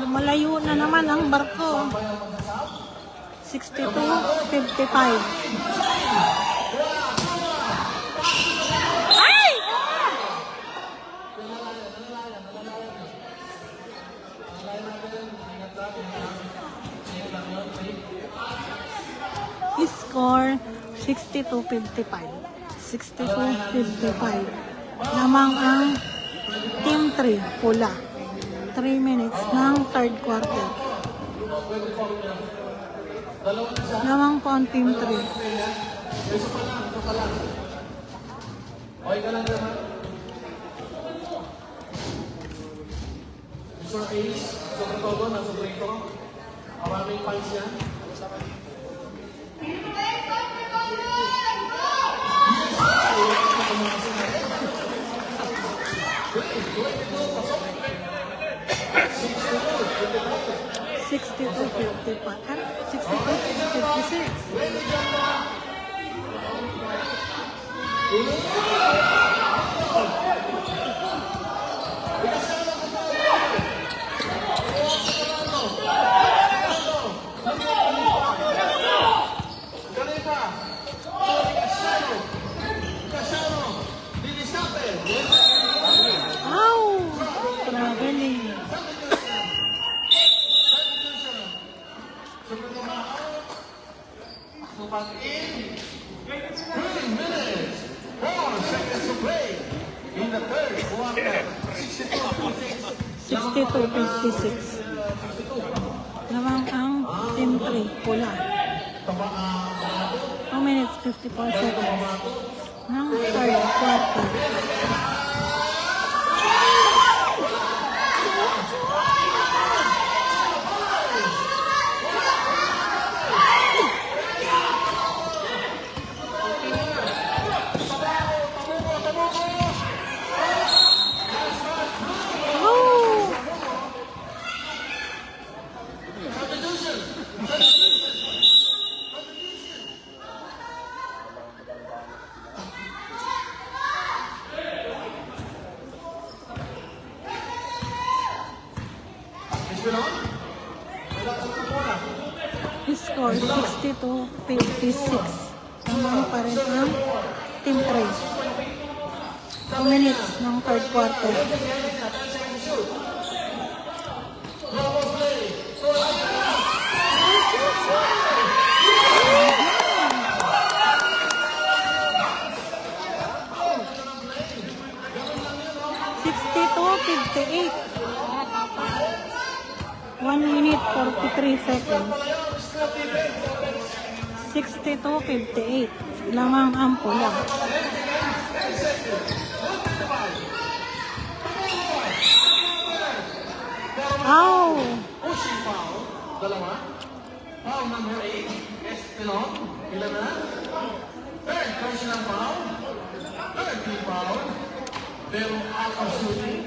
Lumalayo na naman ang barko. 62-55. Ay! Score 62-55. 62-55. Lamang ang Team 3, pula. 3 minutes ng third quarter. Lamang po ang Team 3. Isa pa lang. Okay ka lang naman. Mr. Ace, sobrang todo, nasa break ko. Maraming points yan. 62.50 pa. 62.56. Ow! Traveling. In the third quarter, 62.56. Lamang ang Team 3, pula. 2 minutes 54 seconds ng third quarter. Oh! Score 62-56. Lamang pa rin ang Team 3. 2 minutes ng third quarter. $62.58. 1 minute 43 seconds. 62.58. Lamang ang pula. Ow! pushing foul, dalawa. Foul number 8, Espinon, 11. Third personal foul, third team foul. Pero out of shooting.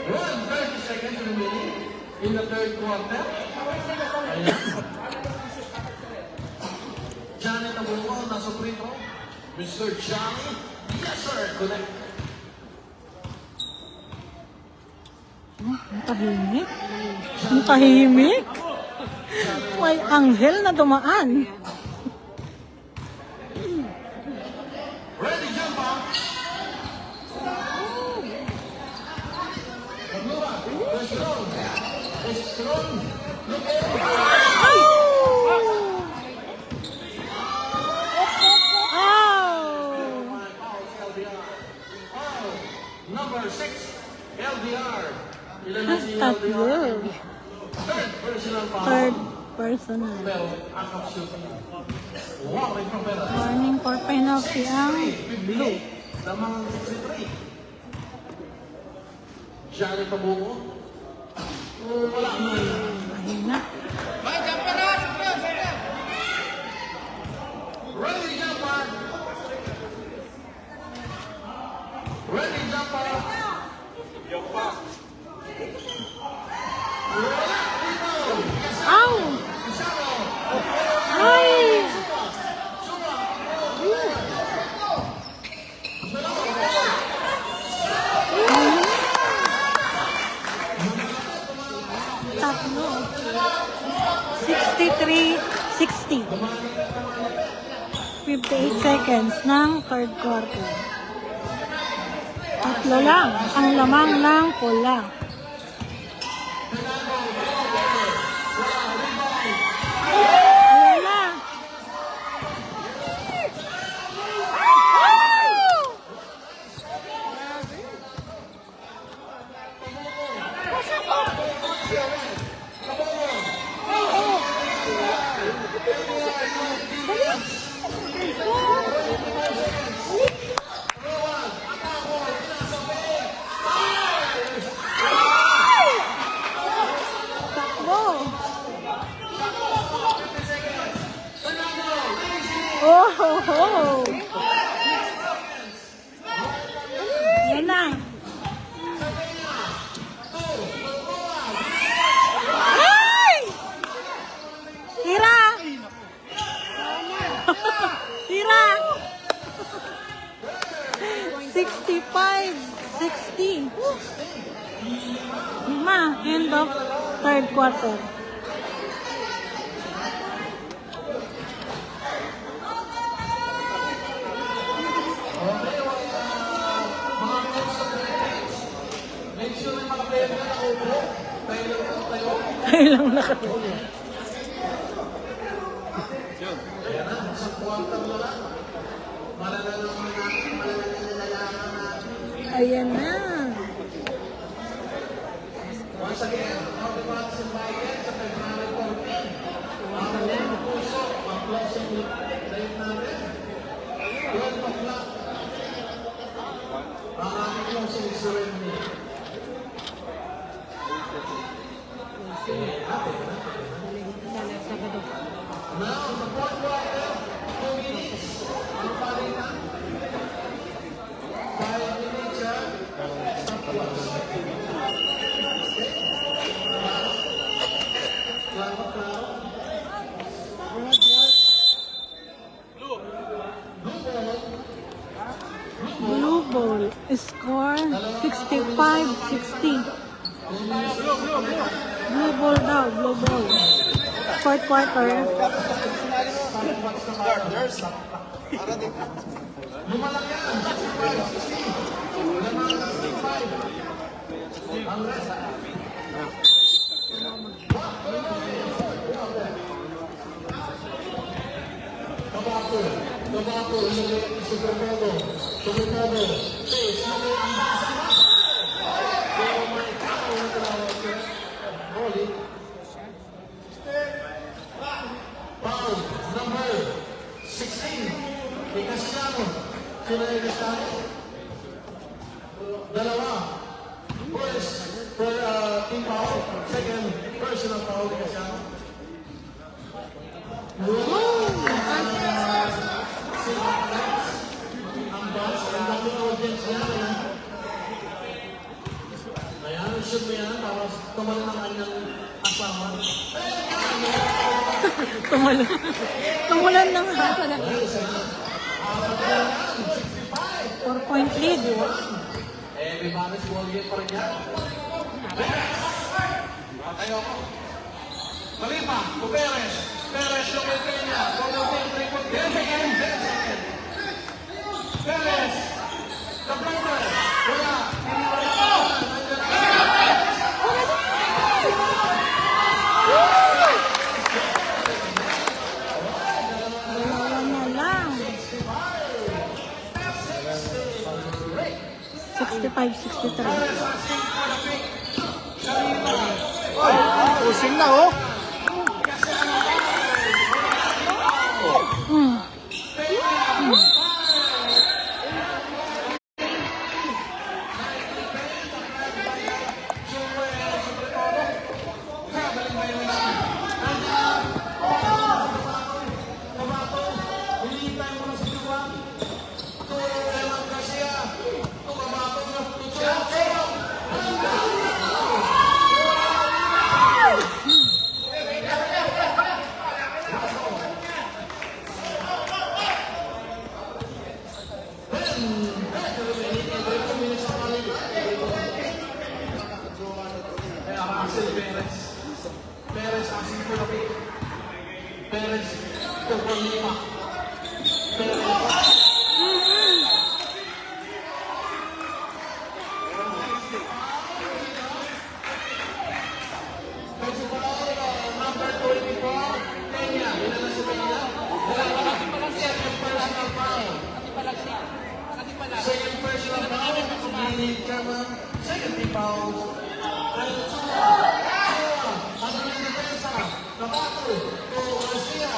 30 seconds remaining in the third quarter. Ayan. Johnny Tabuco, nasa free throw. Mr. Johnny, yes sir, connect. Ang tahimik. Ang tahimik. May anghel na dumaan. Ready, jump out. Espinon. Look at number 6, LDR. Ilan si Tatlo. LDR? Third personal foul. Third personal. Pero, out of shooting. Warning from penalty. Warning for penalty ang blue. Lamang 63. Johnny Tabuco. Wala. Mahina. Ready, jump out. Ready, jump out. Ow! Ay! Tatlo. 63-60. 58 seconds ng third quarter. Tatlo lang ang lamang ng pula. Ayan na. Takbo. Oh, ho, ho. Yan na. End of third quarter. Okay, mga coach sa Philippines, make sure yung mga player na nakaupo. Tayo lang tayo. Kayo lang nakatulog. Ayan na, sa quarter na lang. Malalaman natin. Ayan na. Once again, happy birthday sa Michael sa February 14. Mga puso, ang closing date natin. 12 o'clock. Ang aming closing ceremony. Now, sa fourth quarter, 2 minutes. Ang palitan. 5 minutes yan. Stopwatch. Klaro. Blue ball. Score 65-60. Blue ball daw. Blue ball. Fourth quarter. Lumalang yan. 65-60. Ang rest. Tabaco, Supermodo, Face, ang basa na. Pero may tao na tinawag siya. Rolly. Foul, number 16. Kay Castellano. Sino yung Castellano? Dalawa. First, team foul. Second, personal foul kay Castellano. Ang boss, ang daming audience niya. Ayan, shoot mo yan para tumalan ng kanyang asawa. Tumulan na nga. 4-point lead. Everybody's ball game pa rin yan. Ayaw ko. Malipa, Perez. Perez yung may kanya. Gomel 3-point. 10 seconds. Perez. The blocker. Wala. Dalawa na lang. 65-63. Pushing na, oh. Perez asking for the pick. Perez, over 5. Perez. Number 24, Kenya. Ilan na si Kenya? Second personal foul. Second personal foul. Hindi ka man. Second team foul. Ano yung defensa? Tabaco. To Garcia.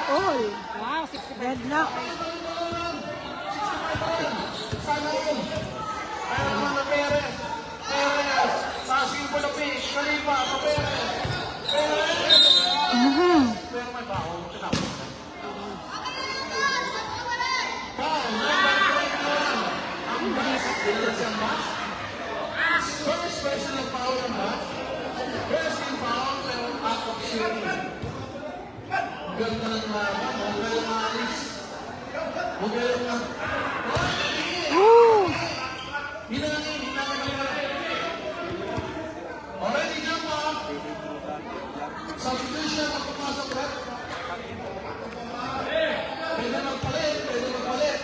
All. Wow, 60 deadlock. Meron naman na Perez. Passing po na pick. Kalipa. Perez. Pero may baon. Foul. Number 21. Ang best. First personal foul ng Ganda ng laban. Huwag kayong maalis. Huwag kayong Woo! hinangin. Already jump up. Substitution ang pumasok rep. Pwede magpalit. Pwede magpalit.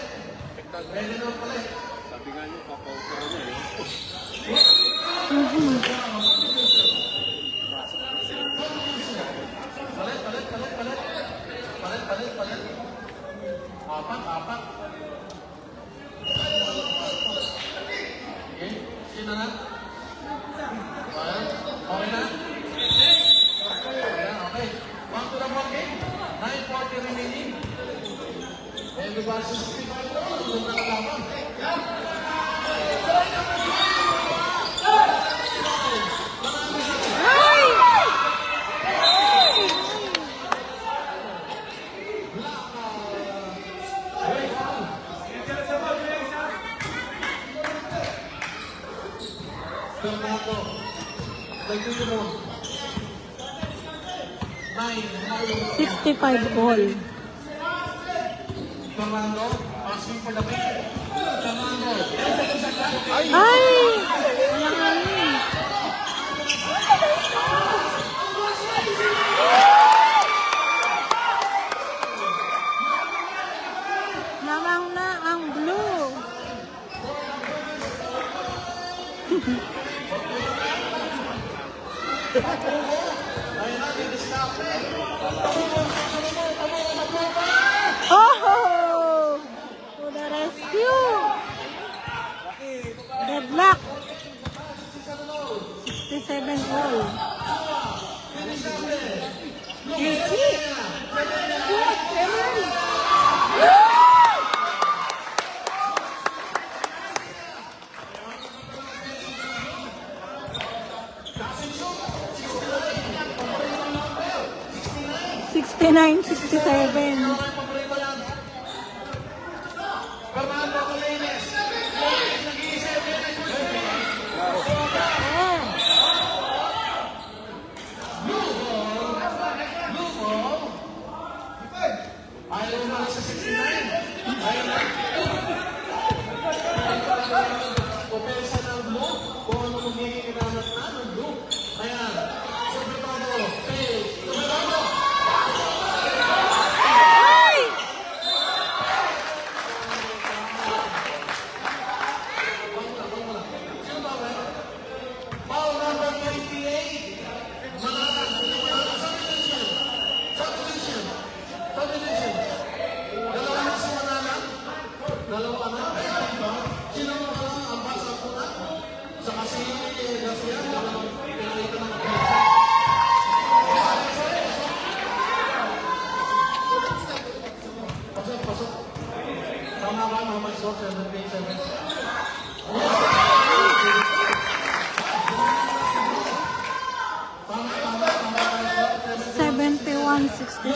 Pwede magpalit. Sabi nga niyo, papaw-paw na eh. Palit. Apat. Okay, sino na? Okay na? Okay. 1 to the ball game. 9:40 remaining. Everybody 65 goals. Doon na kalaban. Fernando, nagdito mo. 9. 65 all. Fernando, asking for the pick. Fernando. Ay! Walang alin. Lamang na ang blue. Oh! To the rescue! Deadlock! 67 all. Easy! Good, Emily! Sixty-nine, 67. Fernando Colines. Ayaw na sa 69. Ayaw na. Pupensa ng blue. Kung ano magiging kinanat na ng blue. Ayan. Sobrado. Sobrado. Foul number 28. Substitution. Dalawa na si Manala. Dalawa na. Sino mo ka ang basa po na? Sa kasi Garcia. Pinalita ng pasok. Tama ba? Mga 7-7. Seventy-one, 67.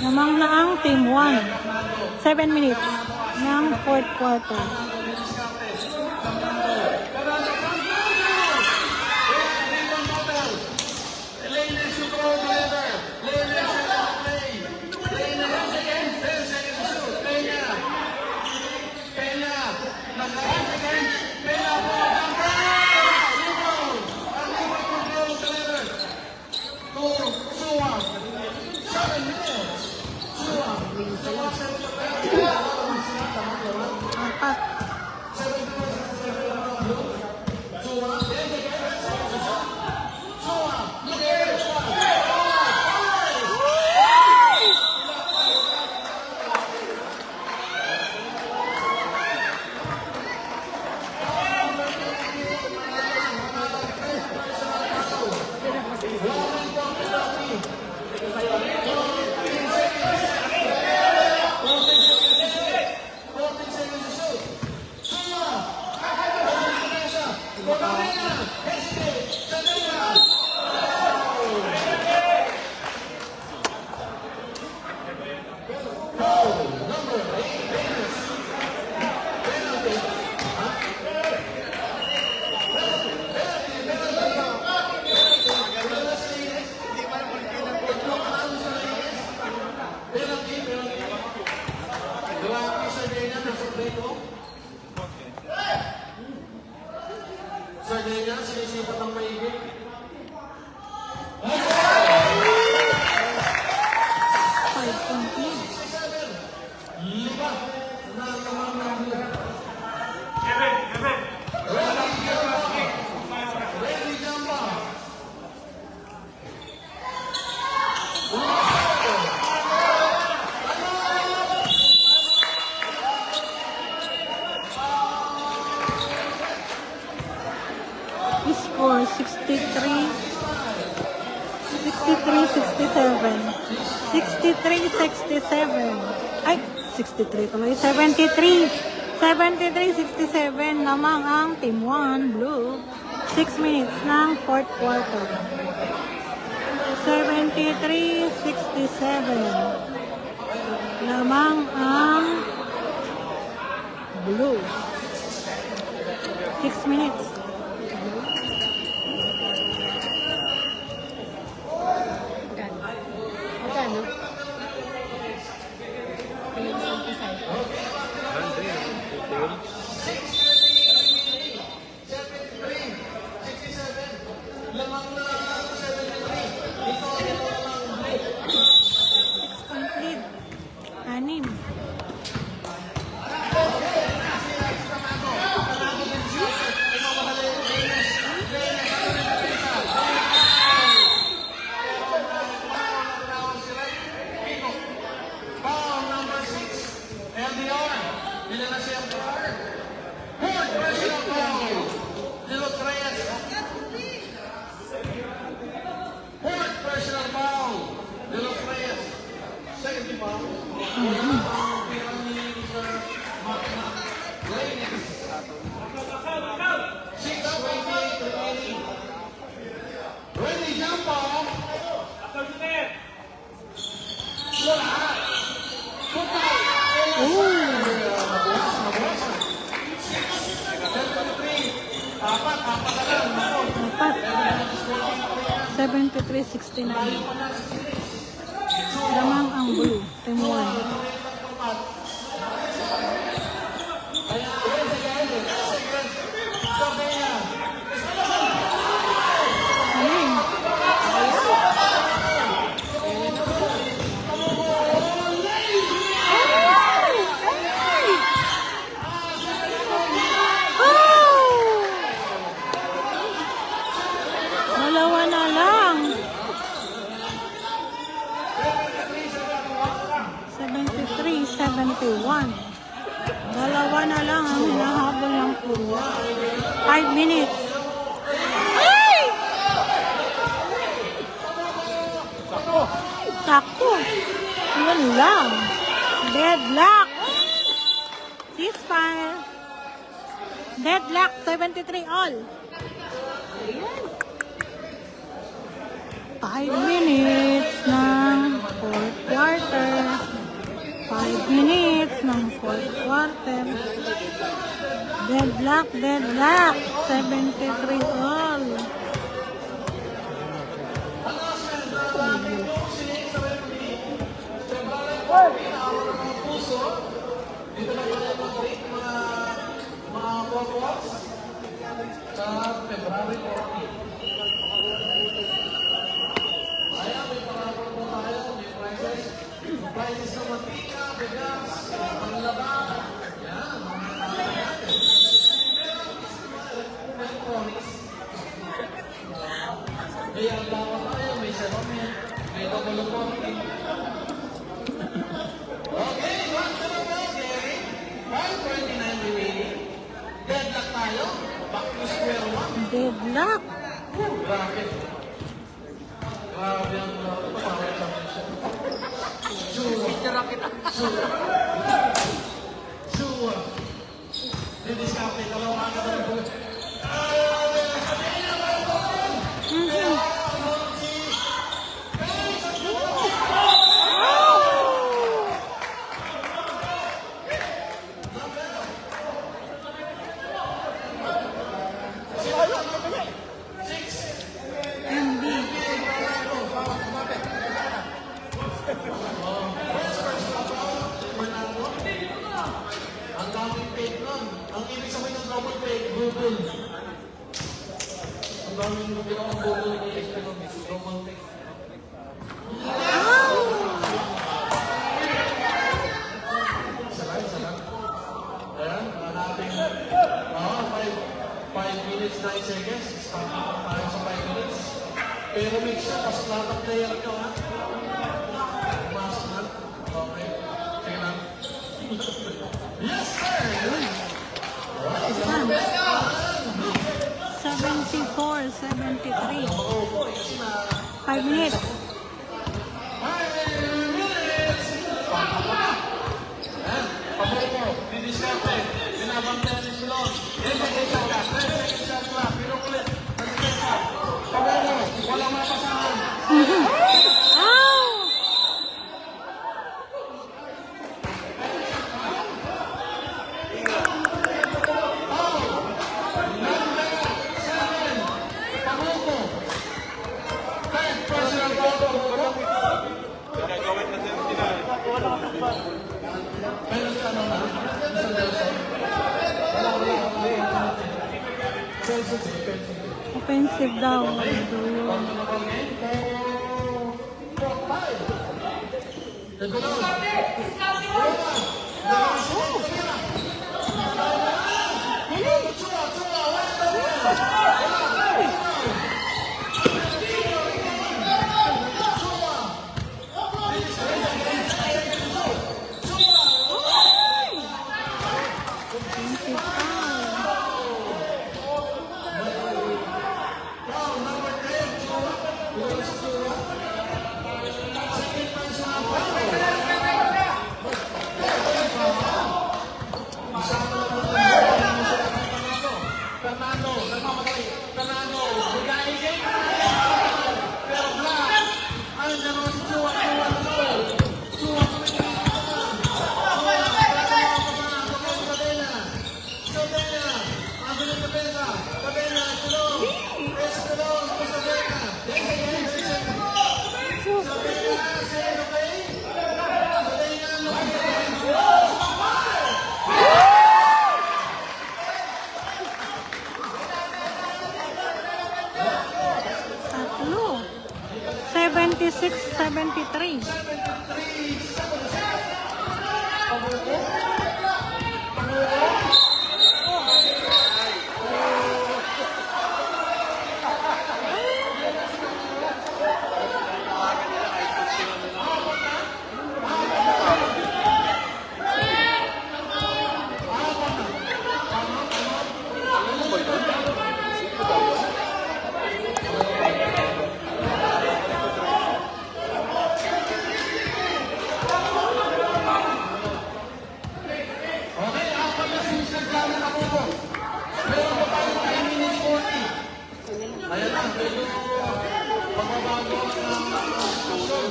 Namang na ang team 1. 7 minutes ng fourth quarter. Apat. Gardenia, sinisipat ang maigi. 5 point lead. 5 na naman ng blue. Ready Jamba. We score 63, 67. 63-67. Ay, 63 tuloy. 73-67 lamang ang Team 1 Blue. 6 minutes ng 4th quarter. 73-67 lamang ang Blue. 6 minutes. Magkano? Ayun, ang isay. Lamang na 73. Ito lang blue. 6 point lead. 6. Foul number 6. LDR. Ilan na siya par? Fourth personal foul. De Los Reyes. Fourth personal foul. De Los Reyes. Second foul. Ang pira ni Sir Magna. Ladies. 6:28 remaining. Ready, jump off. Apat. 73-69. Lamang ang Blue. Team 1. Dalawa na lang. 73-71. Dalawa na lang ang hinahabol ng Puro. 5 minutes. Ay! Sakto. Yun lang. Deadlock. Ceasefire. Deadlock. 73 all. 5 minutes ng 4th quarter. 5 minutes ng 4th quarter. Deadlock, deadlock. 73 all. Dito na tayo mag-break mga walk-walks sa February 14. Ayan, may parapon po tayo, may prices. Prices ng mantika, bigas, panlaba. Yan, mga natin. Electronics. May aglawa tayo, may salamin, may double-coffee. Okay, back to the ball game. 1:29 remaining. Deadlock tayo. Back to square one. Deadlock. Grabe. Grabe ang power championship. Sure. Didiskarte. Dalawa ka na rin. Ang daming fake nun. Ang ibig sabihin ng double fake, Google. daming ginawang photo ni Espino. Romantic. Isa lang. Ayan, natin. 5 minutes, 9 seconds. Starting pa tayo sa 5 minutes. Pero make sure, pasok lahat ang player nyo, ha? Pumasok na. Okay. Sige lang. Yes, sir! Isang. 74, 73. 5 minutes. 5 minutes! Ayan, paboko. Didiskarte. Binabantayan ni Silon. 10 seconds shot clock. 10 seconds shot clock. Pero ulit. Nag-defensa. Paboko. Walang mapasahan. Ow! Paboko. 10 personal foul. Pero sa ano na? Sa Nelson? Wala. Nelson, Offensive daw. Offensive foul. Fernando, nagmamatay. Fernando, bigay. Pero Black, ay naman si Chua. Chua, Tatlo. 76, 73. ayan na, medyo pagbabago ng action.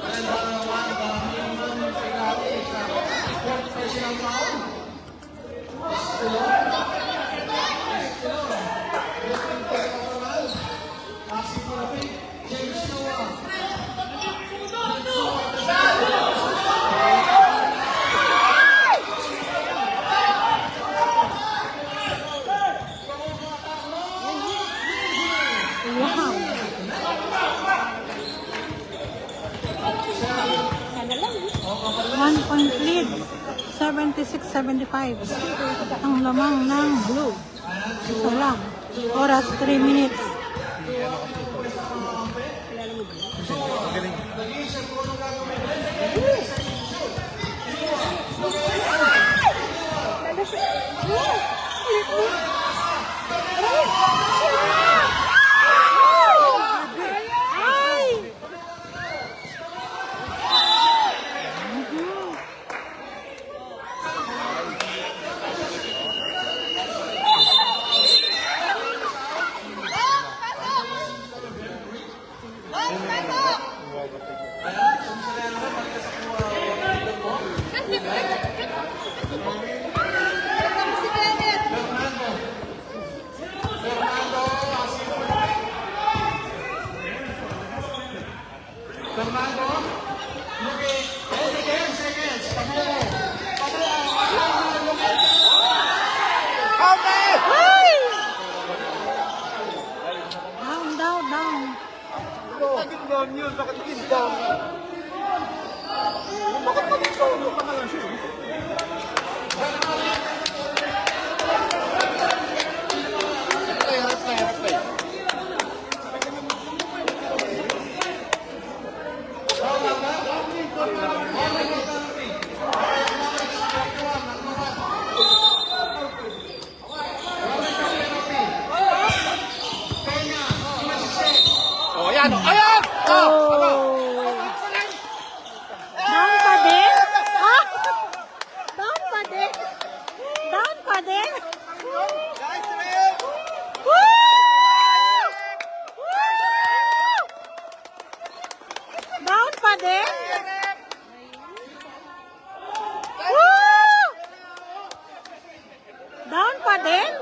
And daming pinati sa fourth personal foul. Estelon. Looking for overall. Passing for the pick. James Chua. Wow. 1 point lead. 76-75. Ang lamang ng blue. Isa lang. Oras 3 minutes. Ay! down yun? Bakit team down? Bakit maging down? Yung pangalan siya. Oh, yan. Ayan! Oh! Down pa din? Ah! Down pa din? Down pa din? Woo! Woo! Down pa din? Woo! Down pa din?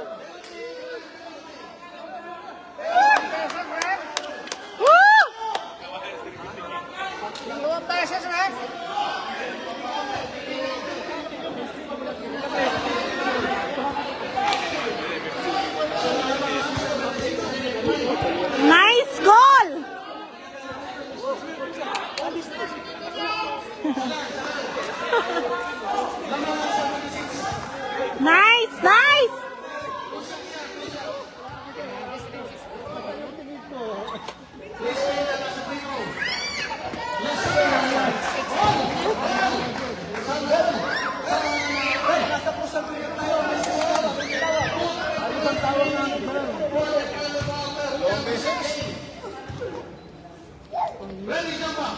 Woo! Dalawang beses, ref. Nice goal! Nice, nice! Ready, jump up.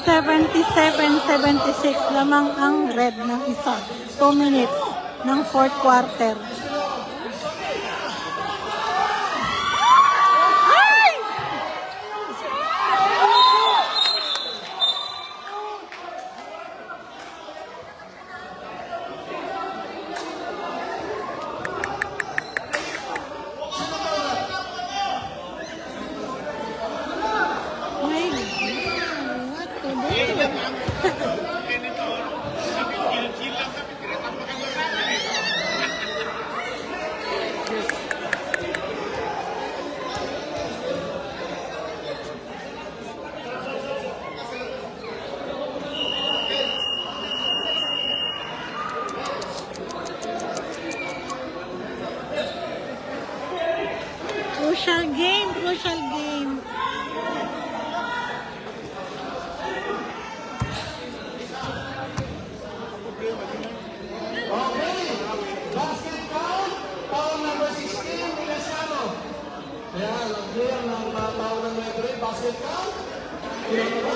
77-76 lamang ang red ng isa. 2 minutes ng fourth quarter. Ay! May what to do? Crucial game, crucial game. Okay. Basket foul. Foul number 16, Milesiano. Ayan, nag-clear ng foul ng referee. Basket foul. Clear na ba?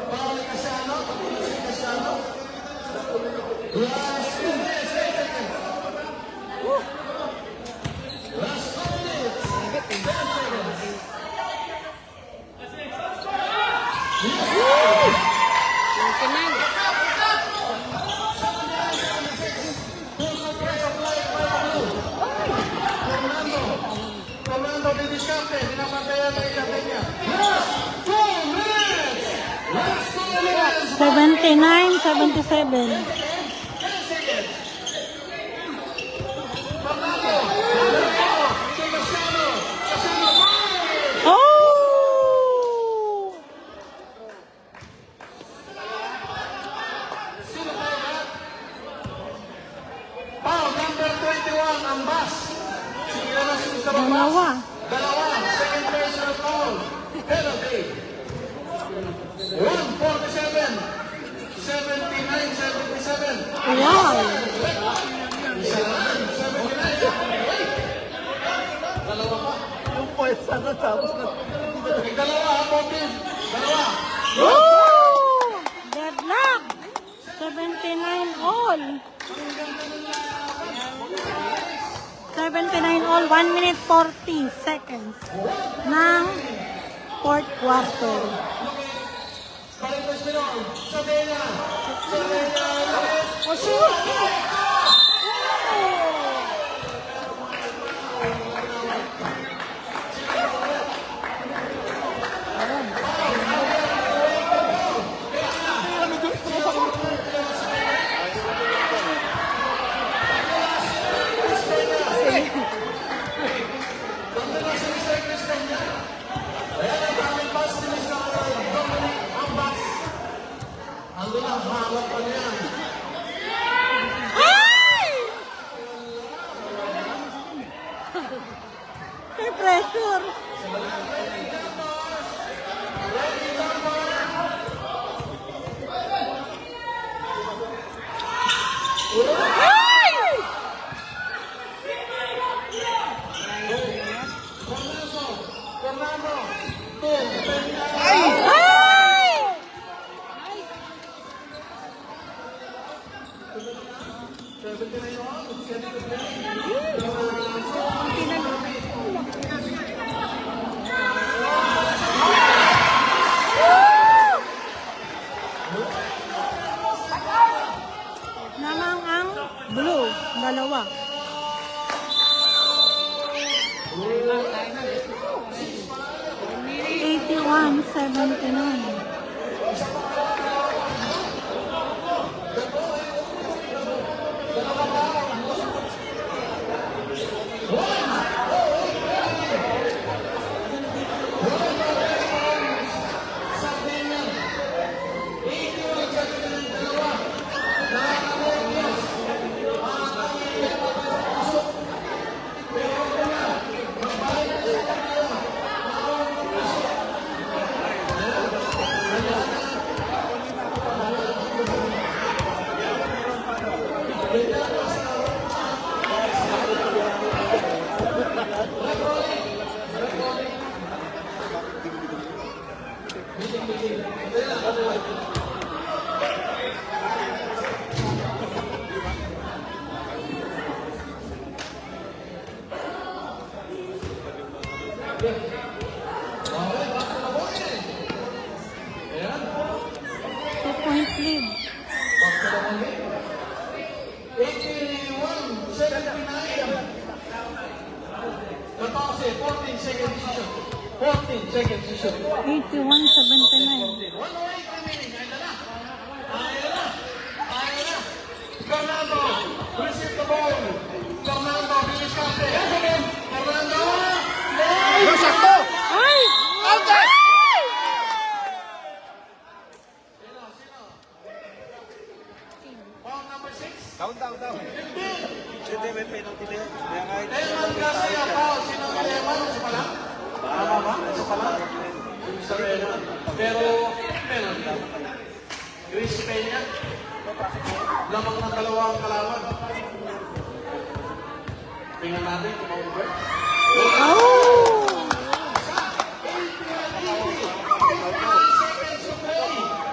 Foul ni Casiano. Patuloy si Casiano. Last 2 minutes, 8 seconds. Last 2 minutes, 7 seconds. Fernando Bidiscante, pinapantayan ng ikatay niya. Last 2 minutes! Last 2 minutes! 79-77. Fernando! Fernando! Casiano! Casiano! Oh! Sino tayo ba? Foul number 21, ang bus. Sige na si Mr. Abbas. Dalawa. Dalawa. Second personal foul. Penalty. 147. 79-77. Wow! 79-78. Dalawa pa. Yung point sana tapos na. May dalawa, Potin. Dalawa. Oh! Deadlock! 79 all. 79 all, 1 minute 40 seconds ng fourth quarter. Balik mo Espinol. Sabena. Sabena. O shoot! May pressure. Ay! Fernando! Ay! Namang ang blue, dalawa. $81.79. Two-point lead. 14 seconds to shoot. 14 seconds to shoot. 81.79. 108 remaining. Kaya na. Fernando, receive the ball. Fernando, finish kante. Fernando. Sakto! Ay! Out! Ay! Ball number 6. Down. Hindi, may penalty na yun. Kaya kahit... Eman Gasaya, foul. Sino ang Eman? Isa pa lang? Tama ba? Isa pa lang? Isa Eman. Pero, penalty. Chris Peña. Lamang ng dalawang kalawan. Tingnan natin kung ma-over. Oh!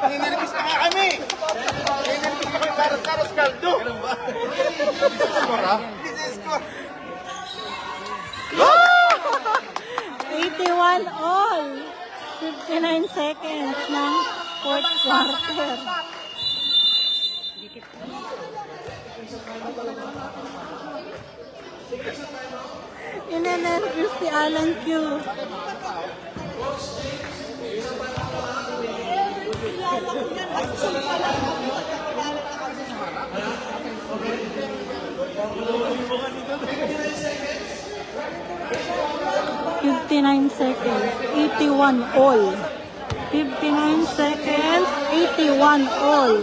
Ninilipis na nga kami! Ninilipis na kami karos kaldo! Ganun ba? Score ha? Score! 81 all. 59 seconds ng fourth quarter. Inenervyos si Alan Q. $59 seconds, 81 all. 59 seconds, 81 all.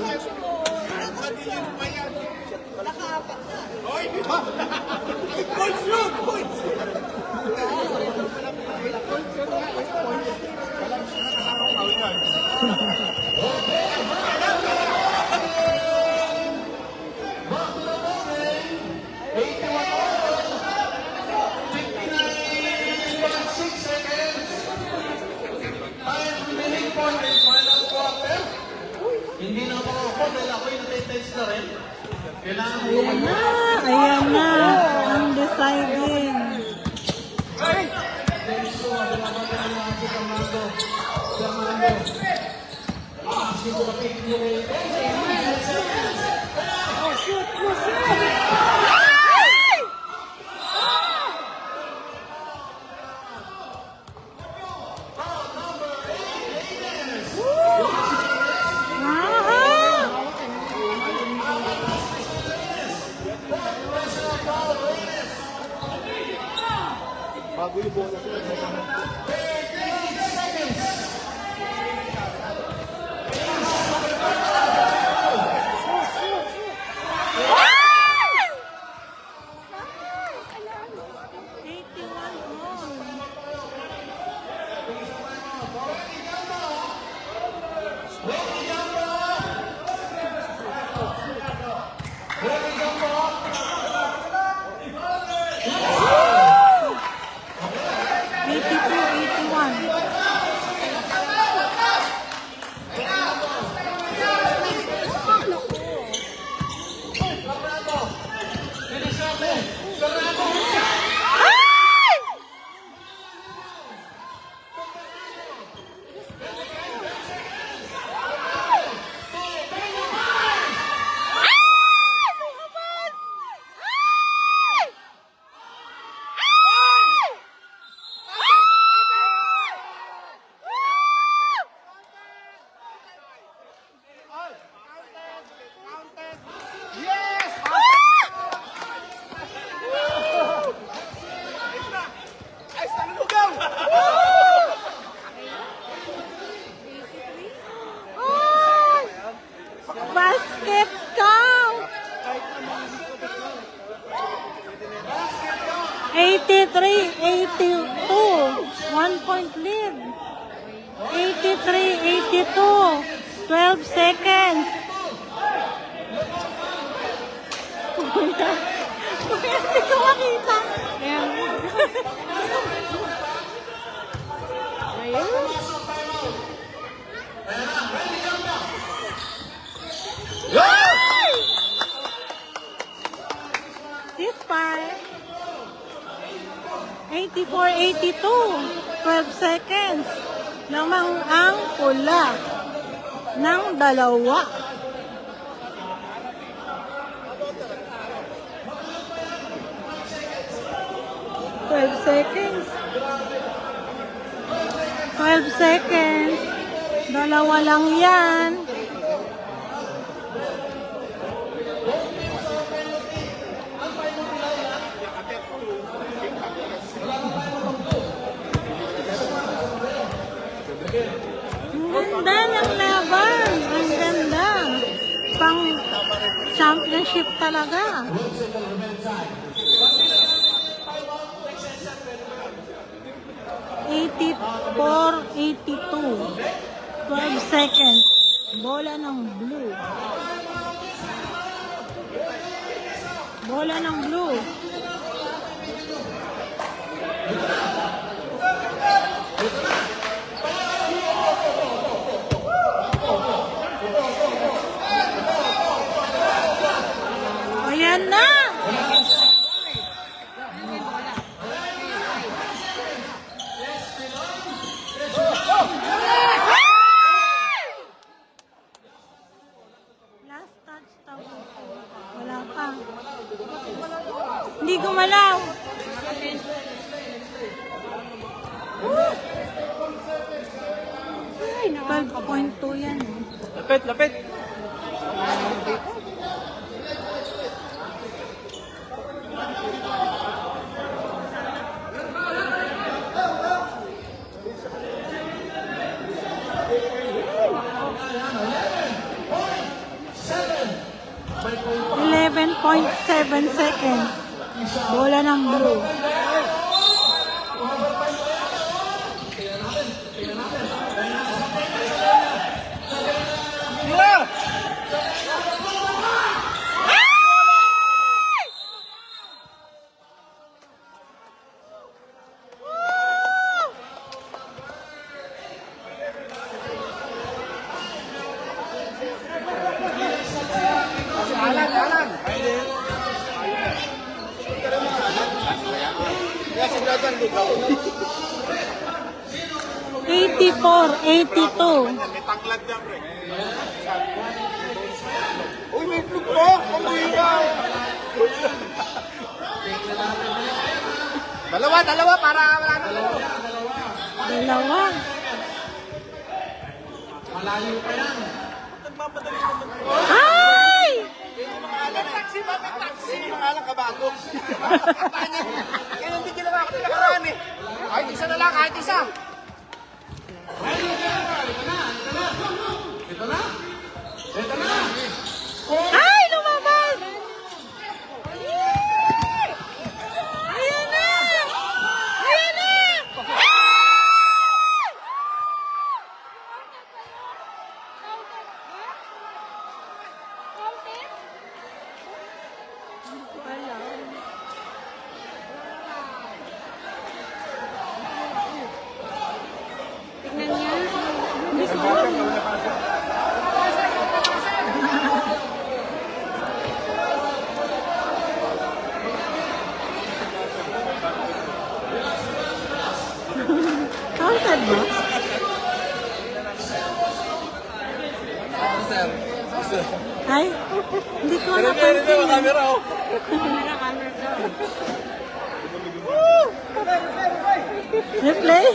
Hindi na ako dahil ako'y natay-tense na rin. Kailangan mo Ayan na, undeciding. Tenso, binabagyan na si Fernando. Sige ko kapit nyo kayo. Shoot! Bago yung bola sila. 83-82. 1 point lead. 83-82. 12 seconds. Kuya, hindi ko makita. Ayan. Ayun. Ay! Ceasefire. 84-82. 12 seconds. Lamang ang pula ng dalawa. Seconds. 12 seconds. Dalawa lang yan. Ang ganda ng laban. Ang ganda. Pang championship talaga. 84-82. 12 seconds. Bola ng blue. Bola ng blue. Ayan na! Last touchdown. Wala pa. Hindi gumalaw. Ay, 12.2 yan. Lapit, lapit. May point 11.7 seconds. Bola ng blue. Alan. 84-82. Uy, may vlog po! Pambira! Dalawa para wala na. Dalawa. malayo pa yan. Ay! May taxi ba? May taxi! Mga lang kabago. Kaya hindi ginawa ko nila eh. Kahit isa na lang, kahit isa. Ito na! Ay! Lumabas! Ayan na! Ayan na! Tignan niya. Hindi ko alam. Counted ba? Ay, hindi ko napansin. Camera oh. Replay?